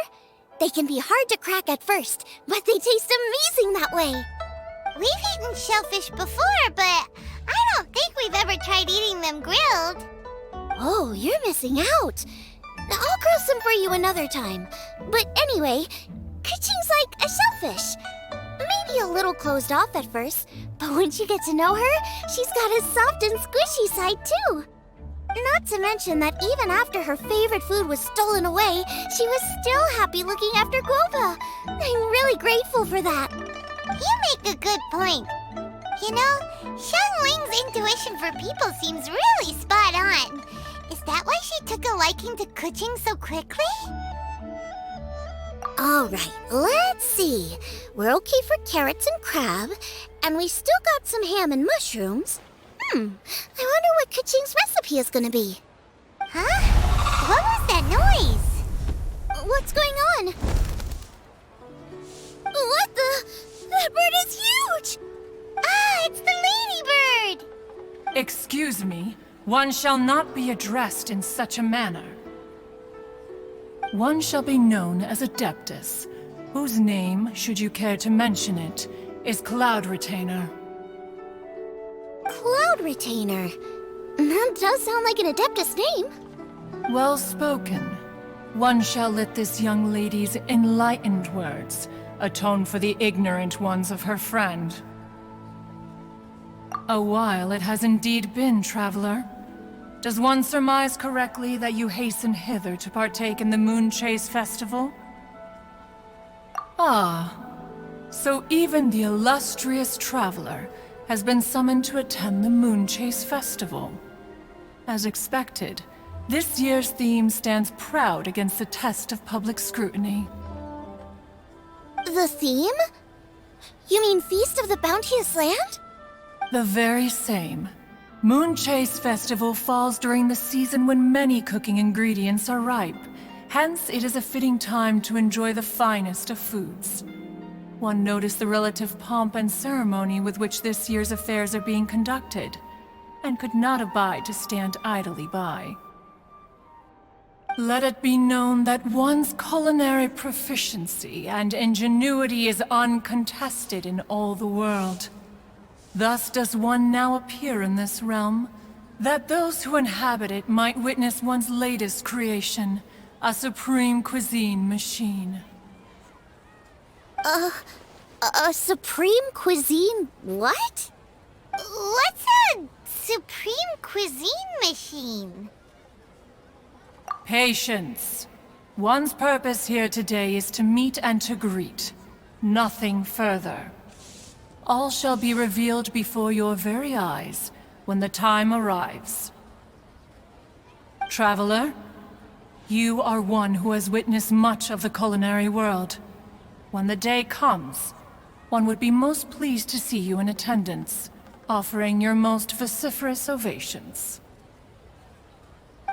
They can be hard to crack at first, but they taste amazing that way. We've eaten shellfish before, but I don't think we've ever tried eating them grilled. Oh, you're missing out. I'll grill some for you another time. But anyway, Kuching's like a shellfish. Maybe a little closed off at first, but once you get to know her, she's got a soft and squishy side too. Not to mention that even after her favorite food was stolen away, she was still happy looking after Guoba. I'm really grateful for that. You make a good point. You know, Xiangling's intuition for people seems really spot on. Is that why she took a liking to Kuching so quickly? Alright, let's see. We're okay for carrots and crab, and we still got some ham and mushrooms. I wonder what Kuching's recipe is gonna be. Huh? What was that noise? What's going on? What the? That bird is huge! Ah, it's the ladybird! Excuse me, one shall not be addressed in such a manner. One shall be known as Adeptus, whose name, should you care to mention it, is Cloud Retainer. Cloud Retainer? That does sound like an Adeptus name. Well spoken. One shall let this young lady's enlightened words atone for the ignorant ones of her friend. A while it has indeed been, traveler. Does one surmise correctly that you hasten hither to partake in the Moon Chase Festival? Ah, so even the illustrious traveler has been summoned to attend the Moon Chase Festival. As expected, this year's theme stands proud against the test of public scrutiny. The theme? You mean Feast of the Bounteous Land? The very same. Moon Chase Festival falls during the season when many cooking ingredients are ripe. Hence, it is a fitting time to enjoy the finest of foods. One noticed the relative pomp and ceremony with which this year's affairs are being conducted, and could not abide to stand idly by. Let it be known that one's culinary proficiency and ingenuity is uncontested in all the world. Thus does one now appear in this realm, that those who inhabit it might witness one's latest creation, a supreme cuisine machine. A supreme cuisine what? What's a supreme cuisine machine? Patience. One's purpose here today is to meet and to greet. Nothing further. All shall be revealed before your very eyes when the time arrives. Traveler, you are one who has witnessed much of the culinary world. When the day comes, one would be most pleased to see you in attendance, offering your most vociferous ovations.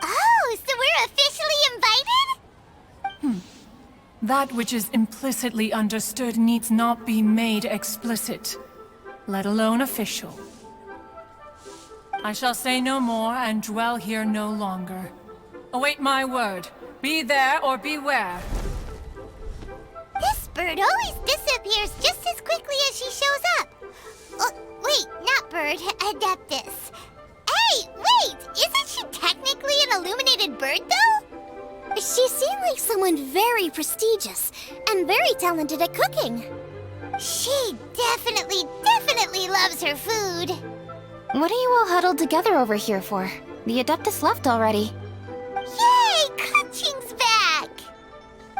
Oh, so we're officially invited? That which is implicitly understood needs not be made explicit, let alone official. I shall say no more and dwell here no longer. Await my word. Be there or beware. This bird always disappears just as quickly as she shows up. Oh, wait, not bird, Adeptus. Adeptus. Hey, wait! Isn't she technically an illuminated bird, though? She seemed like someone very prestigious and very talented at cooking. She definitely loves her food. What are you all huddled together over here for? The Adeptus left already. Yay! Kaching's back!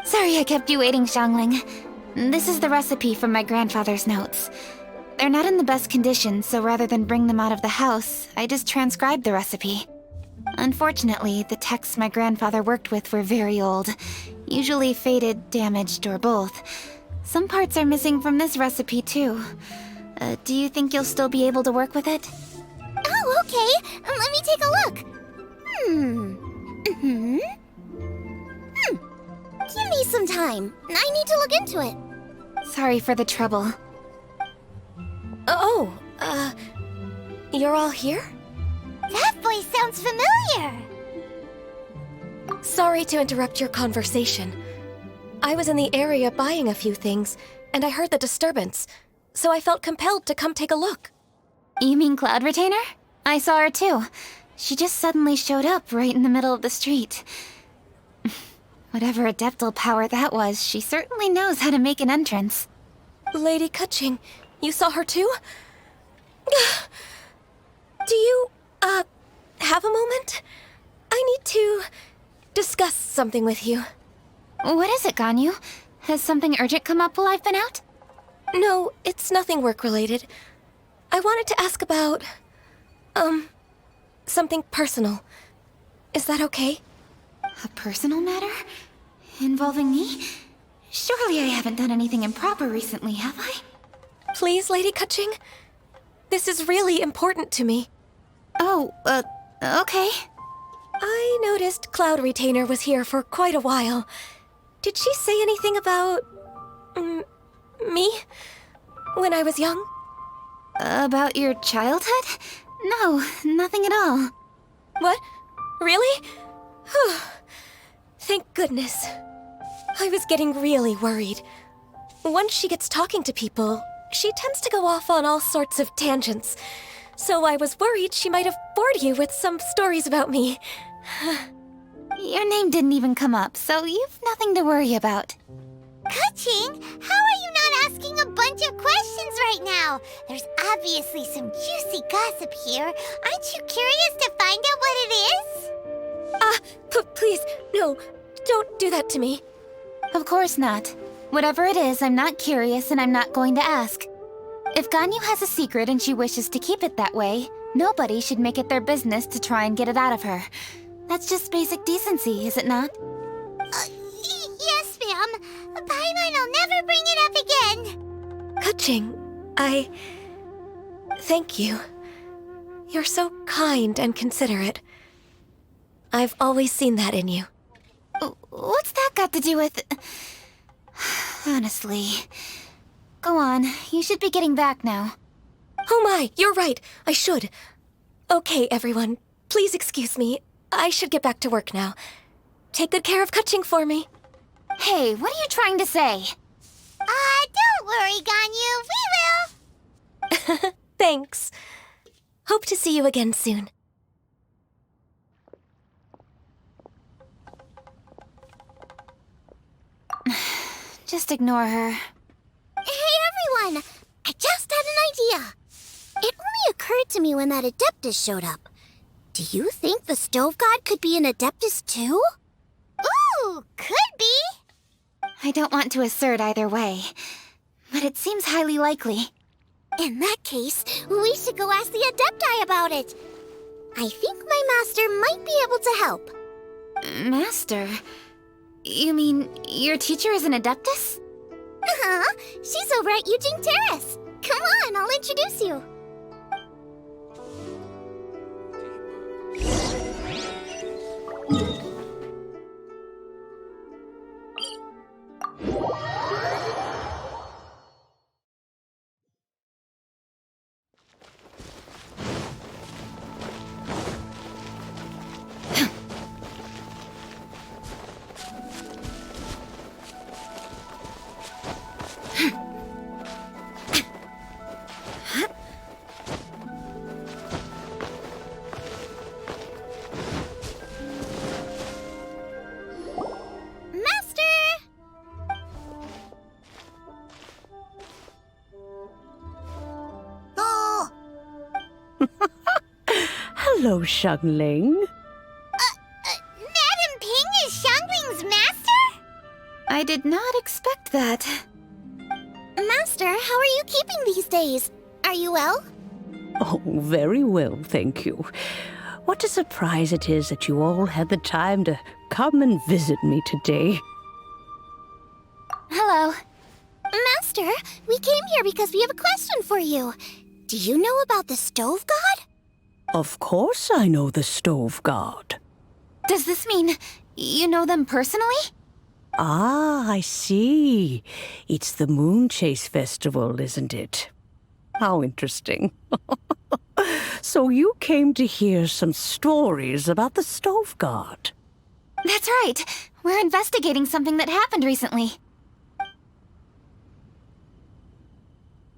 Sorry I kept you waiting, Xiangling. This is the recipe from my grandfather's notes. They're not in the best condition, so rather than bring them out of the house, I just transcribed the recipe. Unfortunately, the texts my grandfather worked with were very old, usually faded, damaged, or both. Some parts are missing from this recipe, too. Do you think you'll still be able to work with it? Oh, okay. Let me take a look. Give me some time. I need to look into it. Sorry for the trouble. You're all here? That voice sounds familiar. Sorry to interrupt your conversation. I was in the area buying a few things, and I heard the disturbance, so I felt compelled to come take a look. You mean Cloud Retainer? I saw her too. She just suddenly showed up right in the middle of the street. Whatever adeptal power that was, she certainly knows how to make an entrance. Lady Kaching, you saw her too? Do you, have a moment? I need to discuss something with you. What is it, Ganyu? Has something urgent come up while I've been out? No, it's nothing work-related. I wanted to ask about, something personal. Is that okay? A personal matter? Involving me? Surely I haven't done anything improper recently, have I? Please, Lady Kaching. This is really important to me. Oh, okay. I noticed Cloud Retainer was here for quite a while. Did she say anything about... me? When I was young? About your childhood? No, nothing at all. What? Really? Whew. Thank goodness. I was getting really worried. Once she gets talking to people, she tends to go off on all sorts of tangents. So I was worried she might have bored you with some stories about me. Your name didn't even come up, so you've nothing to worry about. Kaching, how are you not asking a bunch of questions right now? There's obviously some juicy gossip here. Aren't you curious to find out what it is? Please, no, don't do that to me. Of course not. Whatever it is, I'm not curious and I'm not going to ask. If Ganyu has a secret and she wishes to keep it that way, nobody should make it their business to try and get it out of her. That's just basic decency, is it not? Yes, ma'am. Paimon will never bring it up again. Kaching, thank you. You're so kind and considerate. I've always seen that in you. What's that got to do with... Honestly. Go on, you should be getting back now. Oh my, you're right, I should. Okay, everyone, please excuse me. I should get back to work now. Take good care of Kaching for me. Hey, what are you trying to say? Don't worry, Ganyu, we will. Thanks. Hope to see you again soon. Just ignore her. Hey, everyone! I just had an idea. It only occurred to me when that Adeptus showed up. Do you think the Stove God could be an Adeptus too? Ooh, could be. I don't want to assert either way, but it seems highly likely. In that case, we should go ask the Adepti about it. I think my master might be able to help. Master? You mean your teacher is an Adeptus? Uh-huh. She's over at Eugene Terrace. Come on, I'll introduce you. Hello, Xiangling. Madam Ping is Xiangling's master? I did not expect that. Master, how are you keeping these days? Are you well? Oh, very well, thank you. What a surprise it is that you all had the time to come and visit me today. Hello. Master, we came here because we have a question for you. Do you know about the Stove God? Of course I know the Stove God. Does this mean you know them personally? Ah, I see. It's the Moon Chase Festival, isn't it? How interesting. So you came to hear some stories about the Stove God. That's right. We're investigating something that happened recently.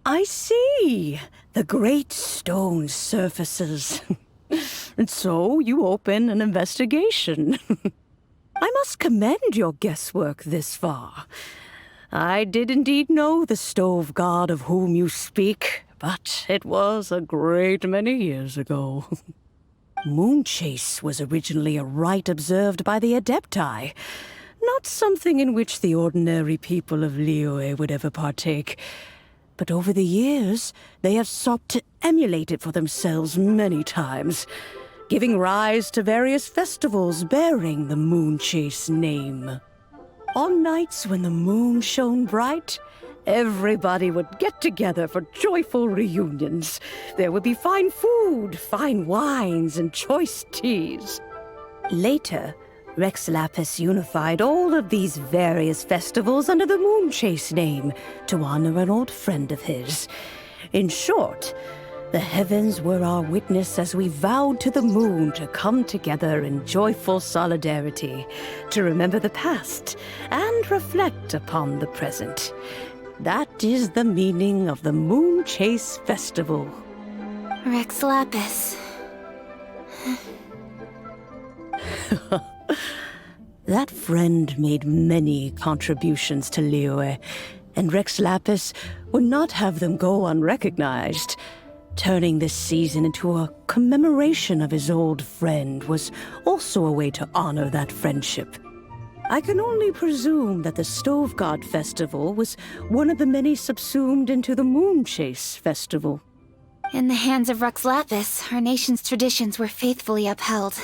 I see. The great stone surfaces. And so you open an investigation. I must commend your guesswork this far. I did indeed know the Stove God of whom you speak, but it was a great many years ago. Moon Chase was originally a rite observed by the Adepti, not something in which the ordinary people of Liyue would ever partake. But over the years, they have sought to emulate it for themselves many times, giving rise to various festivals bearing the Moon Chase name. On nights when the moon shone bright, everybody would get together for joyful reunions. There would be fine food, fine wines, and choice teas. Later, Rex Lapis unified all of these various festivals under the Moon Chase name to honor an old friend of his. In short, the heavens were our witness as we vowed to the moon to come together in joyful solidarity, to remember the past and reflect upon the present. That is the meaning of the Moon Chase Festival. Rex Lapis. That friend made many contributions to Liyue, and Rex Lapis would not have them go unrecognized. Turning this season into a commemoration of his old friend was also a way to honor that friendship. I can only presume that the Stove God Festival was one of the many subsumed into the Moon Chase Festival. In the hands of Rex Lapis, our nation's traditions were faithfully upheld.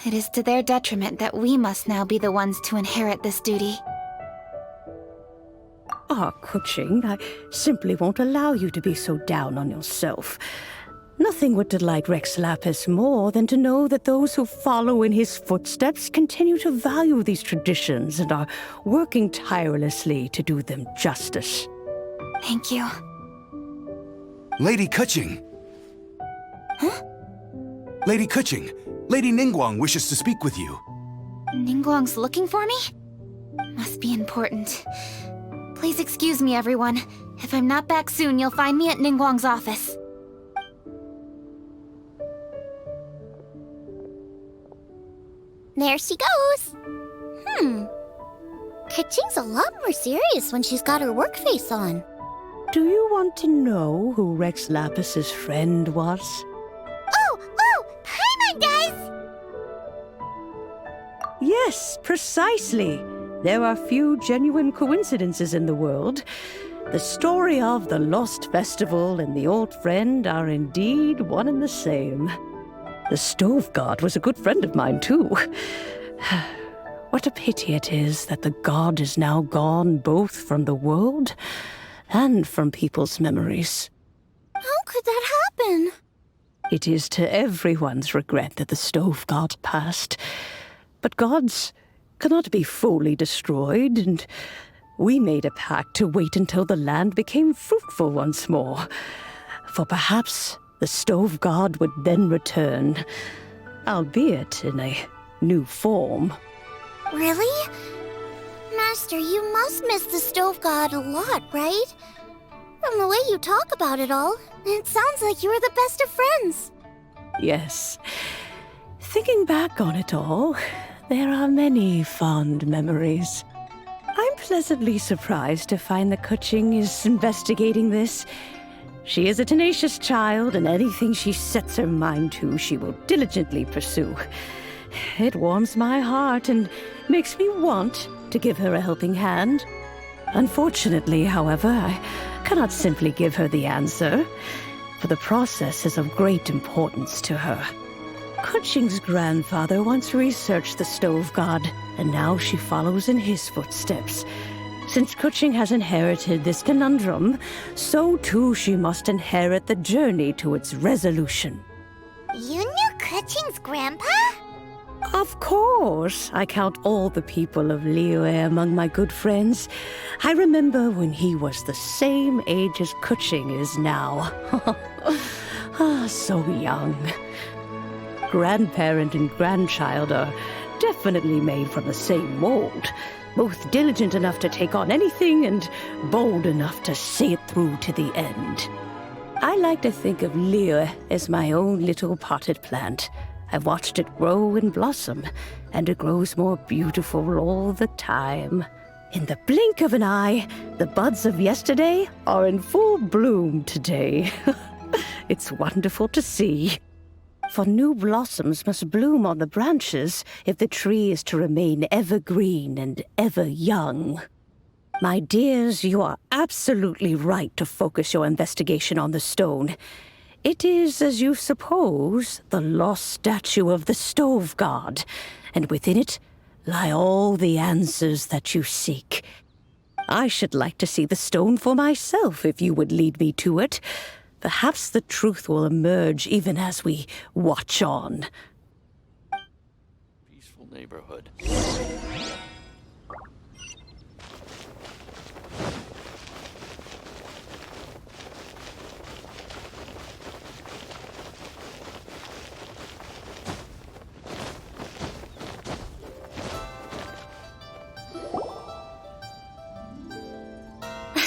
It is to their detriment that we must now be the ones to inherit this duty. Ah, Kuching, I simply won't allow you to be so down on yourself. Nothing would delight Rex Lapis more than to know that those who follow in his footsteps continue to value these traditions and are working tirelessly to do them justice. Thank you. Lady Kuching! Huh? Lady Kuching, Lady Ningguang wishes to speak with you. Ningguang's looking for me? Must be important. Please excuse me, everyone. If I'm not back soon, you'll find me at Ningguang's office. There she goes. Kaching's a lot more serious when she's got her work face on. Do you want to know who Rex Lapis's friend was? Oh, Paimon does! Yes, precisely. There are few genuine coincidences in the world. The story of the Lost Festival and the old friend are indeed one and the same. The Stove God was a good friend of mine, too. What a pity it is that the god is now gone both from the world and from people's memories. How could that happen? It is to everyone's regret that the Stove God passed. But gods cannot be fully destroyed, and we made a pact to wait until the land became fruitful once more. For perhaps the Stove God would then return, albeit in a new form. Really? Master, you must miss the Stove God a lot, right? From the way you talk about it all, it sounds like you were the best of friends. Yes. Thinking back on it all, there are many fond memories. I'm pleasantly surprised to find that Kuching is investigating this. She is a tenacious child, and anything she sets her mind to, she will diligently pursue. It warms my heart and makes me want to give her a helping hand. Unfortunately, however, I cannot simply give her the answer, for the process is of great importance to her. Kuching's grandfather once researched the stove god, and now she follows in his footsteps. Since Kuching has inherited this conundrum, so too she must inherit the journey to its resolution. You knew Kuching's grandpa? Of course. I count all the people of Liyue among my good friends. I remember when he was the same age as Kuching is now. So young. Grandparent and grandchild are definitely made from the same mold. Both diligent enough to take on anything and bold enough to see it through to the end. I like to think of Liyue as my own little potted plant. I've watched it grow and blossom, and it grows more beautiful all the time. In the blink of an eye, the buds of yesterday are in full bloom today. It's wonderful to see. For new blossoms must bloom on the branches if the tree is to remain evergreen and ever young. My dears, you are absolutely right to focus your investigation on the stone. It is, as you suppose, the lost statue of the stove god, and within it lie all the answers that you seek. I should like to see the stone for myself if you would lead me to it. Perhaps the truth will emerge even as we watch on. Peaceful neighborhood.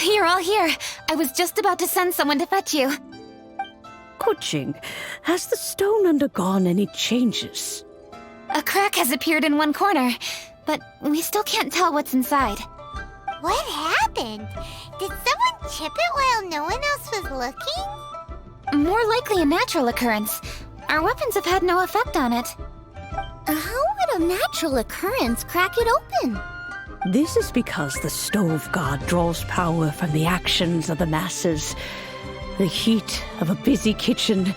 You're all here. I was just about to send someone to fetch you. Kuching, has the stone undergone any changes? A crack has appeared in one corner, but we still can't tell what's inside. What happened? Did someone chip it while no one else was looking? More likely a natural occurrence. Our weapons have had no effect on it. How would a natural occurrence crack it open? This is because the stove god draws power from the actions of the masses. The heat of a busy kitchen,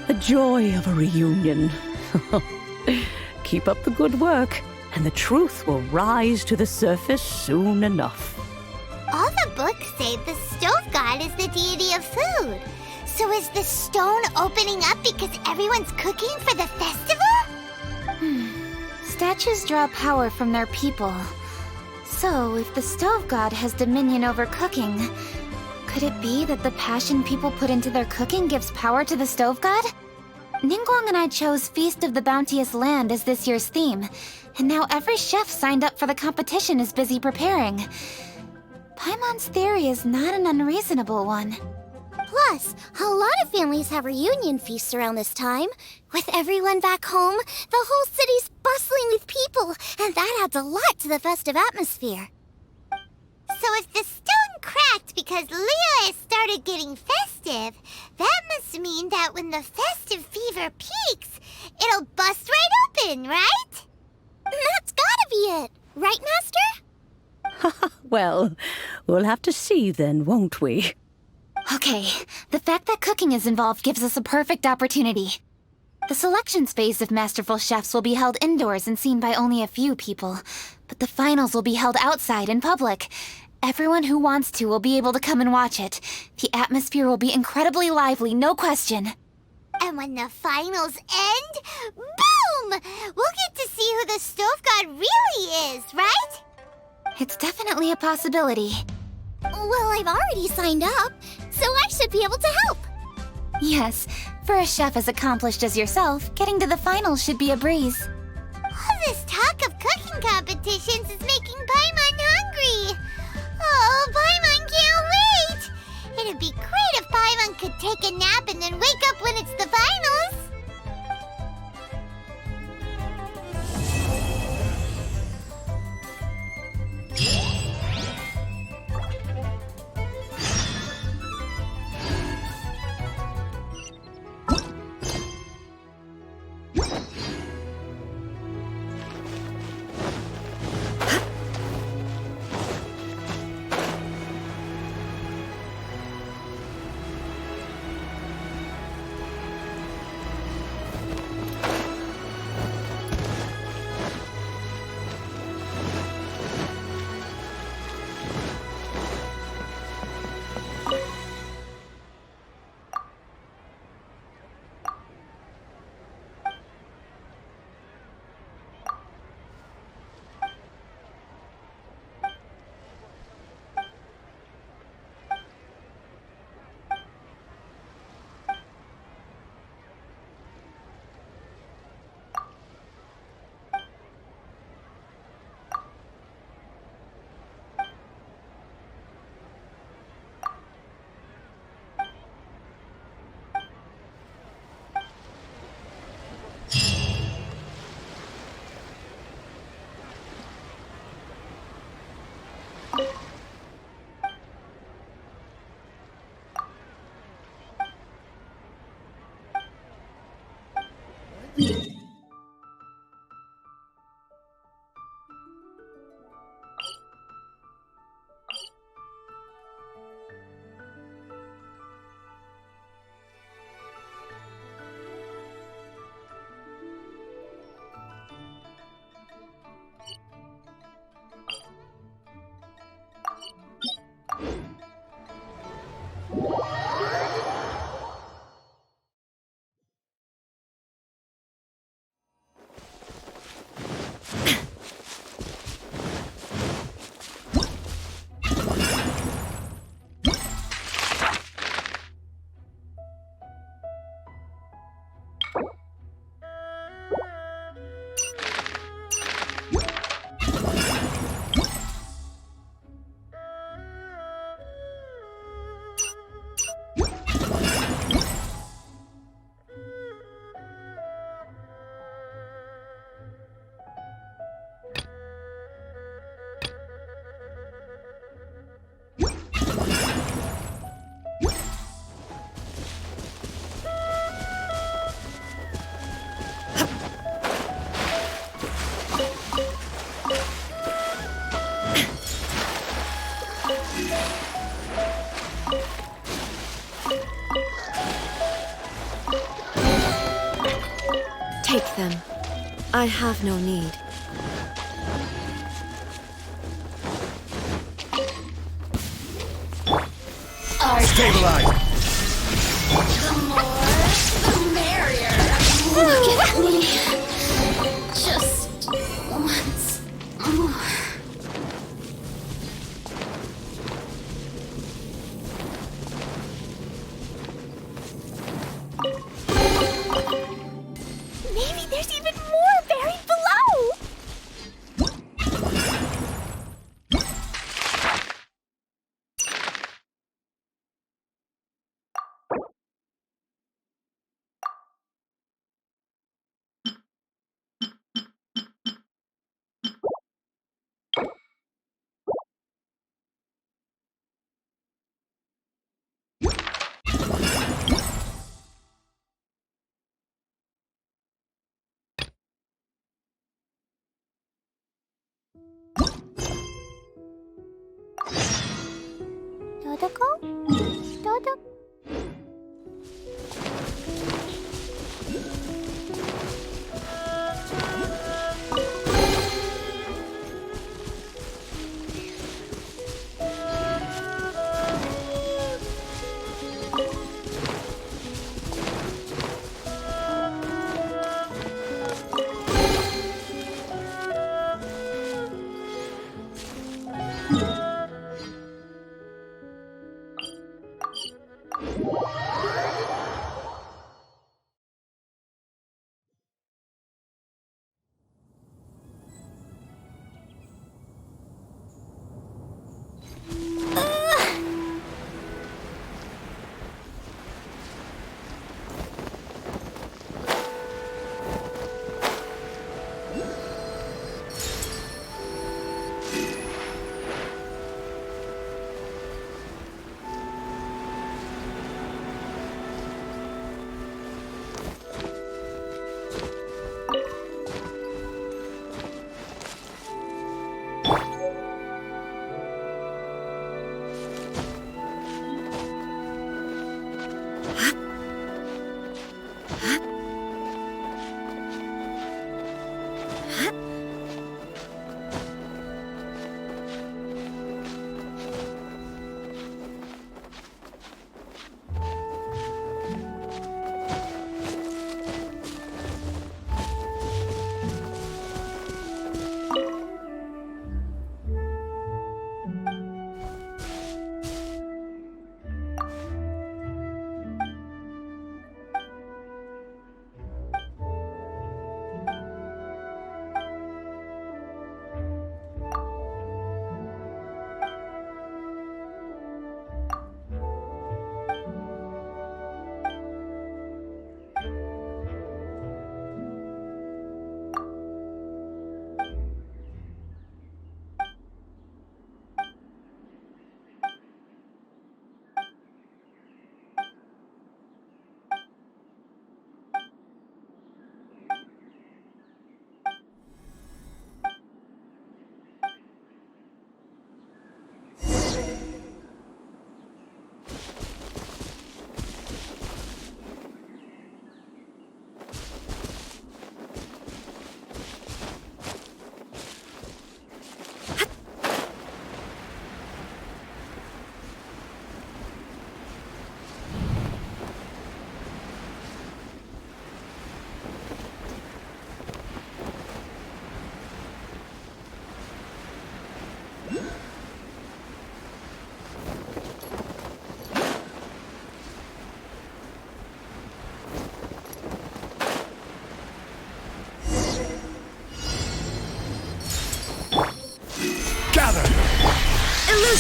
the joy of a reunion. Keep up the good work, and the truth will rise to the surface soon enough. All the books say the stove god is the deity of food. So is the stone opening up because everyone's cooking for the festival? Statues draw power from their people. So, if the stove god has dominion over cooking, could it be that the passion people put into their cooking gives power to the stove god? Ningguang and I chose Feast of the Bounteous Land as this year's theme, and now every chef signed up for the competition is busy preparing. Paimon's theory is not an unreasonable one. Plus, a lot of families have reunion feasts around this time. With everyone back home, the whole city's bustling with people, and that adds a lot to the festive atmosphere. So if the stone cracked because Liyue started getting festive, that must mean that when the festive fever peaks, it'll bust right open, right? That's gotta be it, right, Master? Well, we'll have to see then, won't we? Okay, the fact that cooking is involved gives us a perfect opportunity. The selections phase of Masterful Chefs will be held indoors and seen by only a few people, but the finals will be held outside in public. Everyone who wants to will be able to come and watch it. The atmosphere will be incredibly lively, no question. And when the finals end, boom! We'll get to see who the stove god really is, right? It's definitely a possibility. Well, I've already signed up, so I should be able to help. Yes, for a chef as accomplished as yourself, getting to the finals should be a breeze. All this talk of cooking competitions is making Paimon hungry. Oh, Paimon can't wait! It'd be great if Paimon could take a nap and then wake up when it's the finals. Take them. I have no need. Stabilize! The more, the merrier. Look at me. Just once more. Maybe there's even more buried below. Dodo?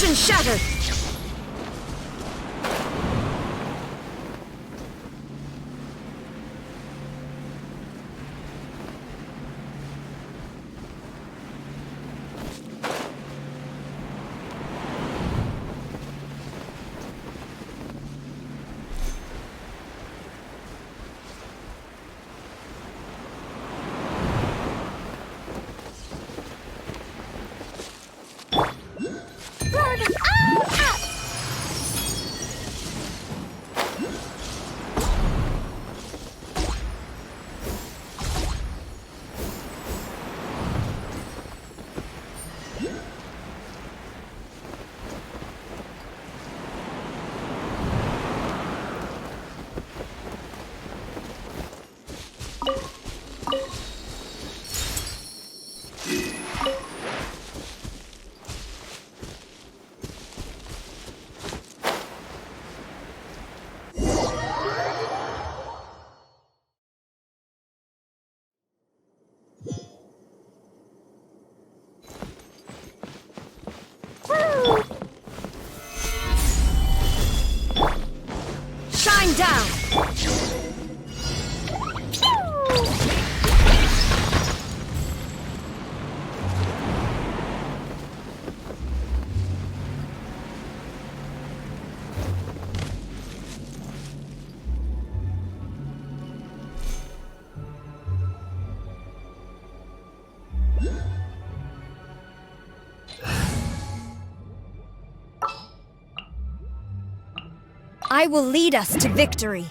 Illusion shattered! Shine down! I will lead us to victory.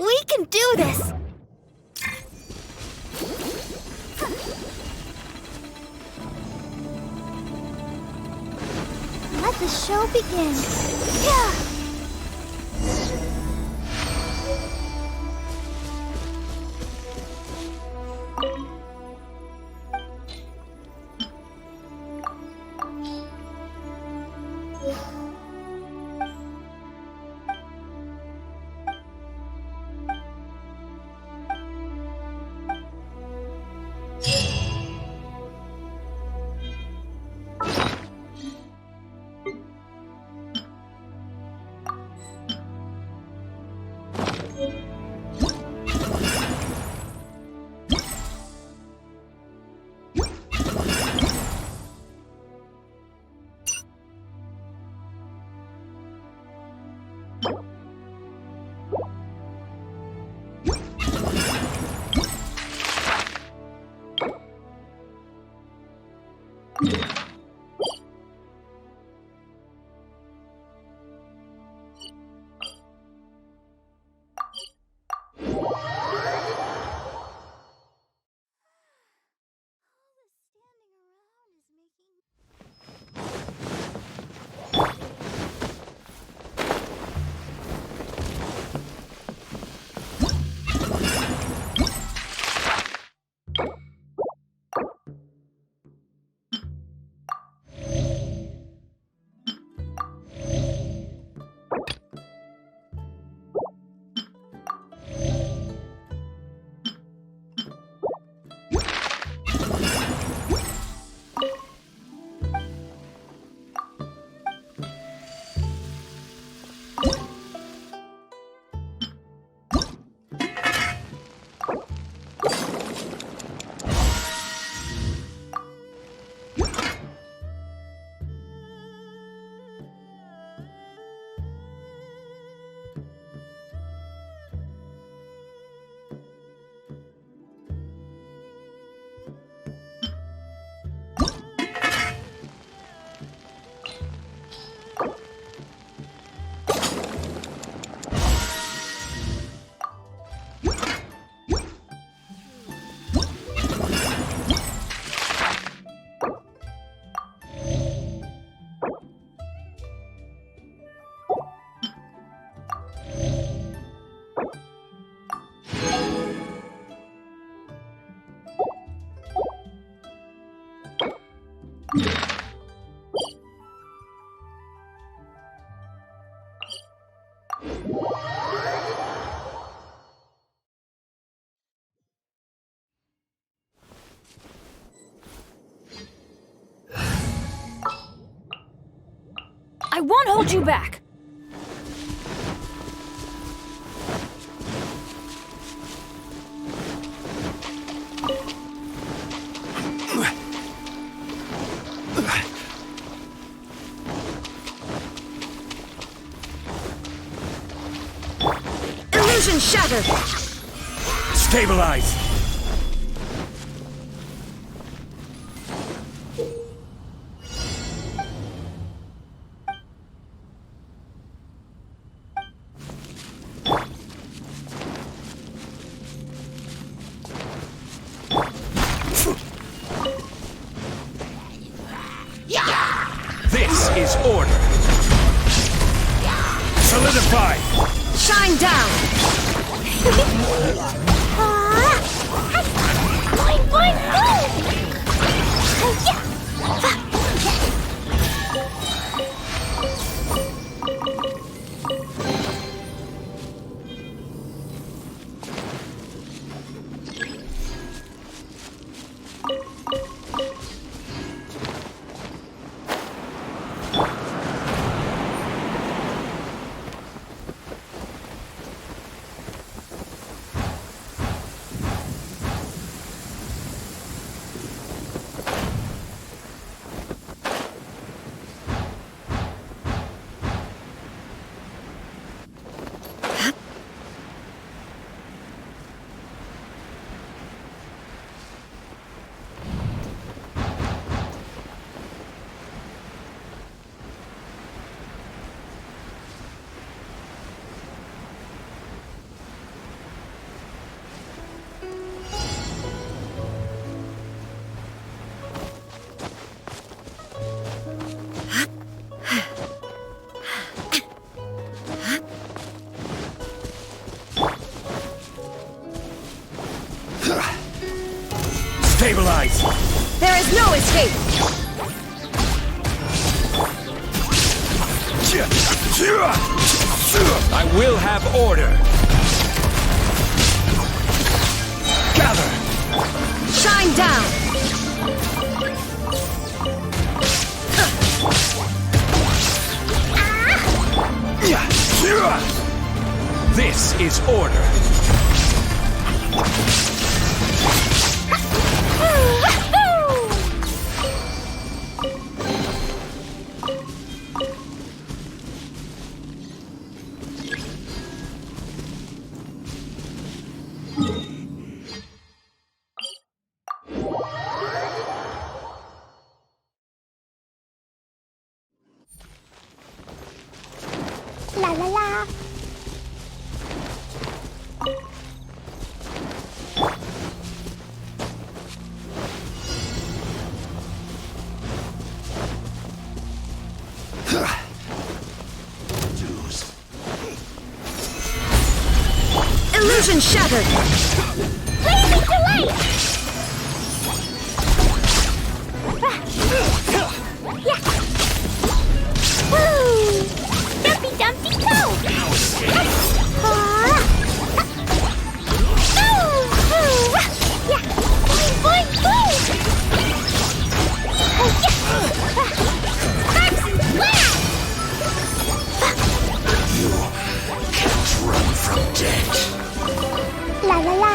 We can do this! Let the show begin. Yeah! won't hold you back! Illusion shattered! Stabilize! This is order! Solidify! Shine down! Boing, boing, boing! Stabilize! There is no escape! I will have order! Gather! Shine down! This is order! La la la. Illusion shattered! Blazing delight! Woo! Dumpy dumpty toe! Boing boing boing! Sparks and splash! You can't run from death! La la la!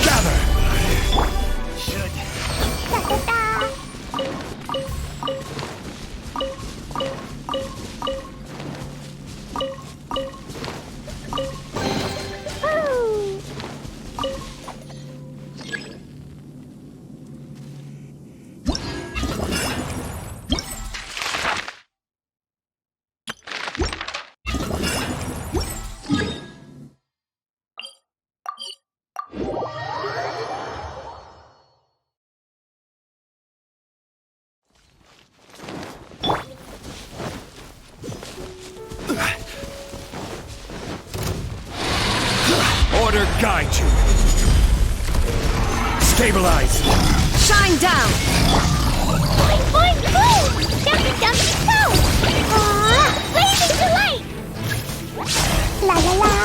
Gather! Da da da! Ooh. Order guide you! Stabilize! Shine down! Boing boing boing! Dumpy dumpty toe! Blazing delight! La la la!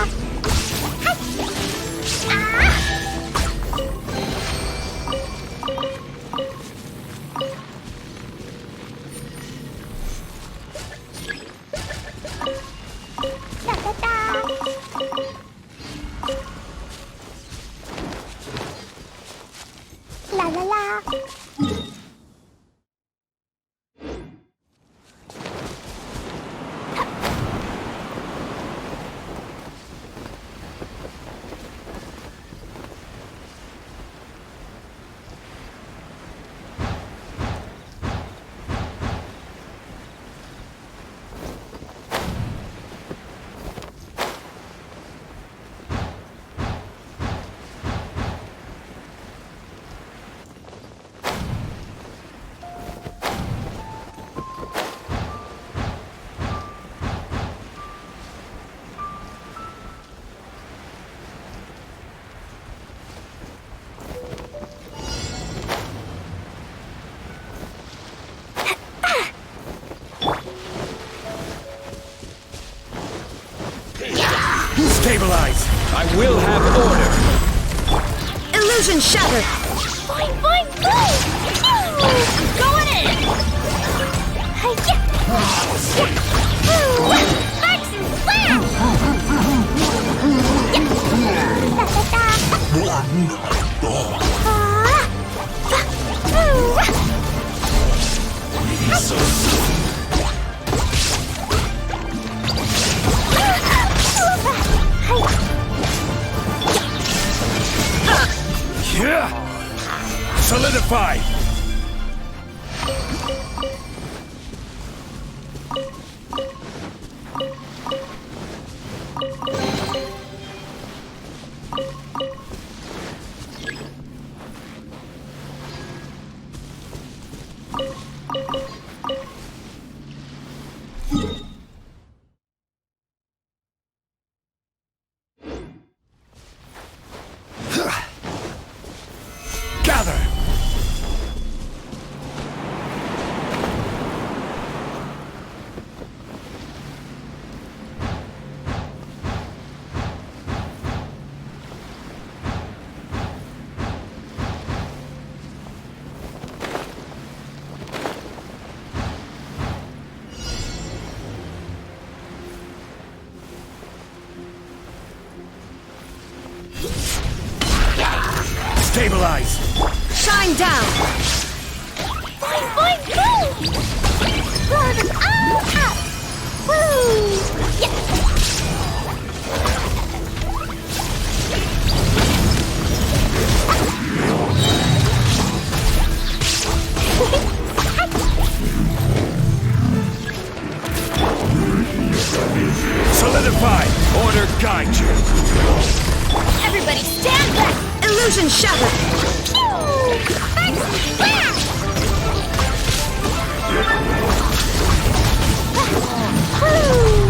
Stabilize! I will have order! Illusion shattered! Fine, fine, fine! I'm going in! Sparks and slam! Yeah! Solidify! Gather! Stabilize! Shine down! Fine, fine, fine! Blow them all up! Woo! Yeah! Solidify! Order guide you! Everybody stand back! Illusion shattered! Pew! Sparks and splash! Woo!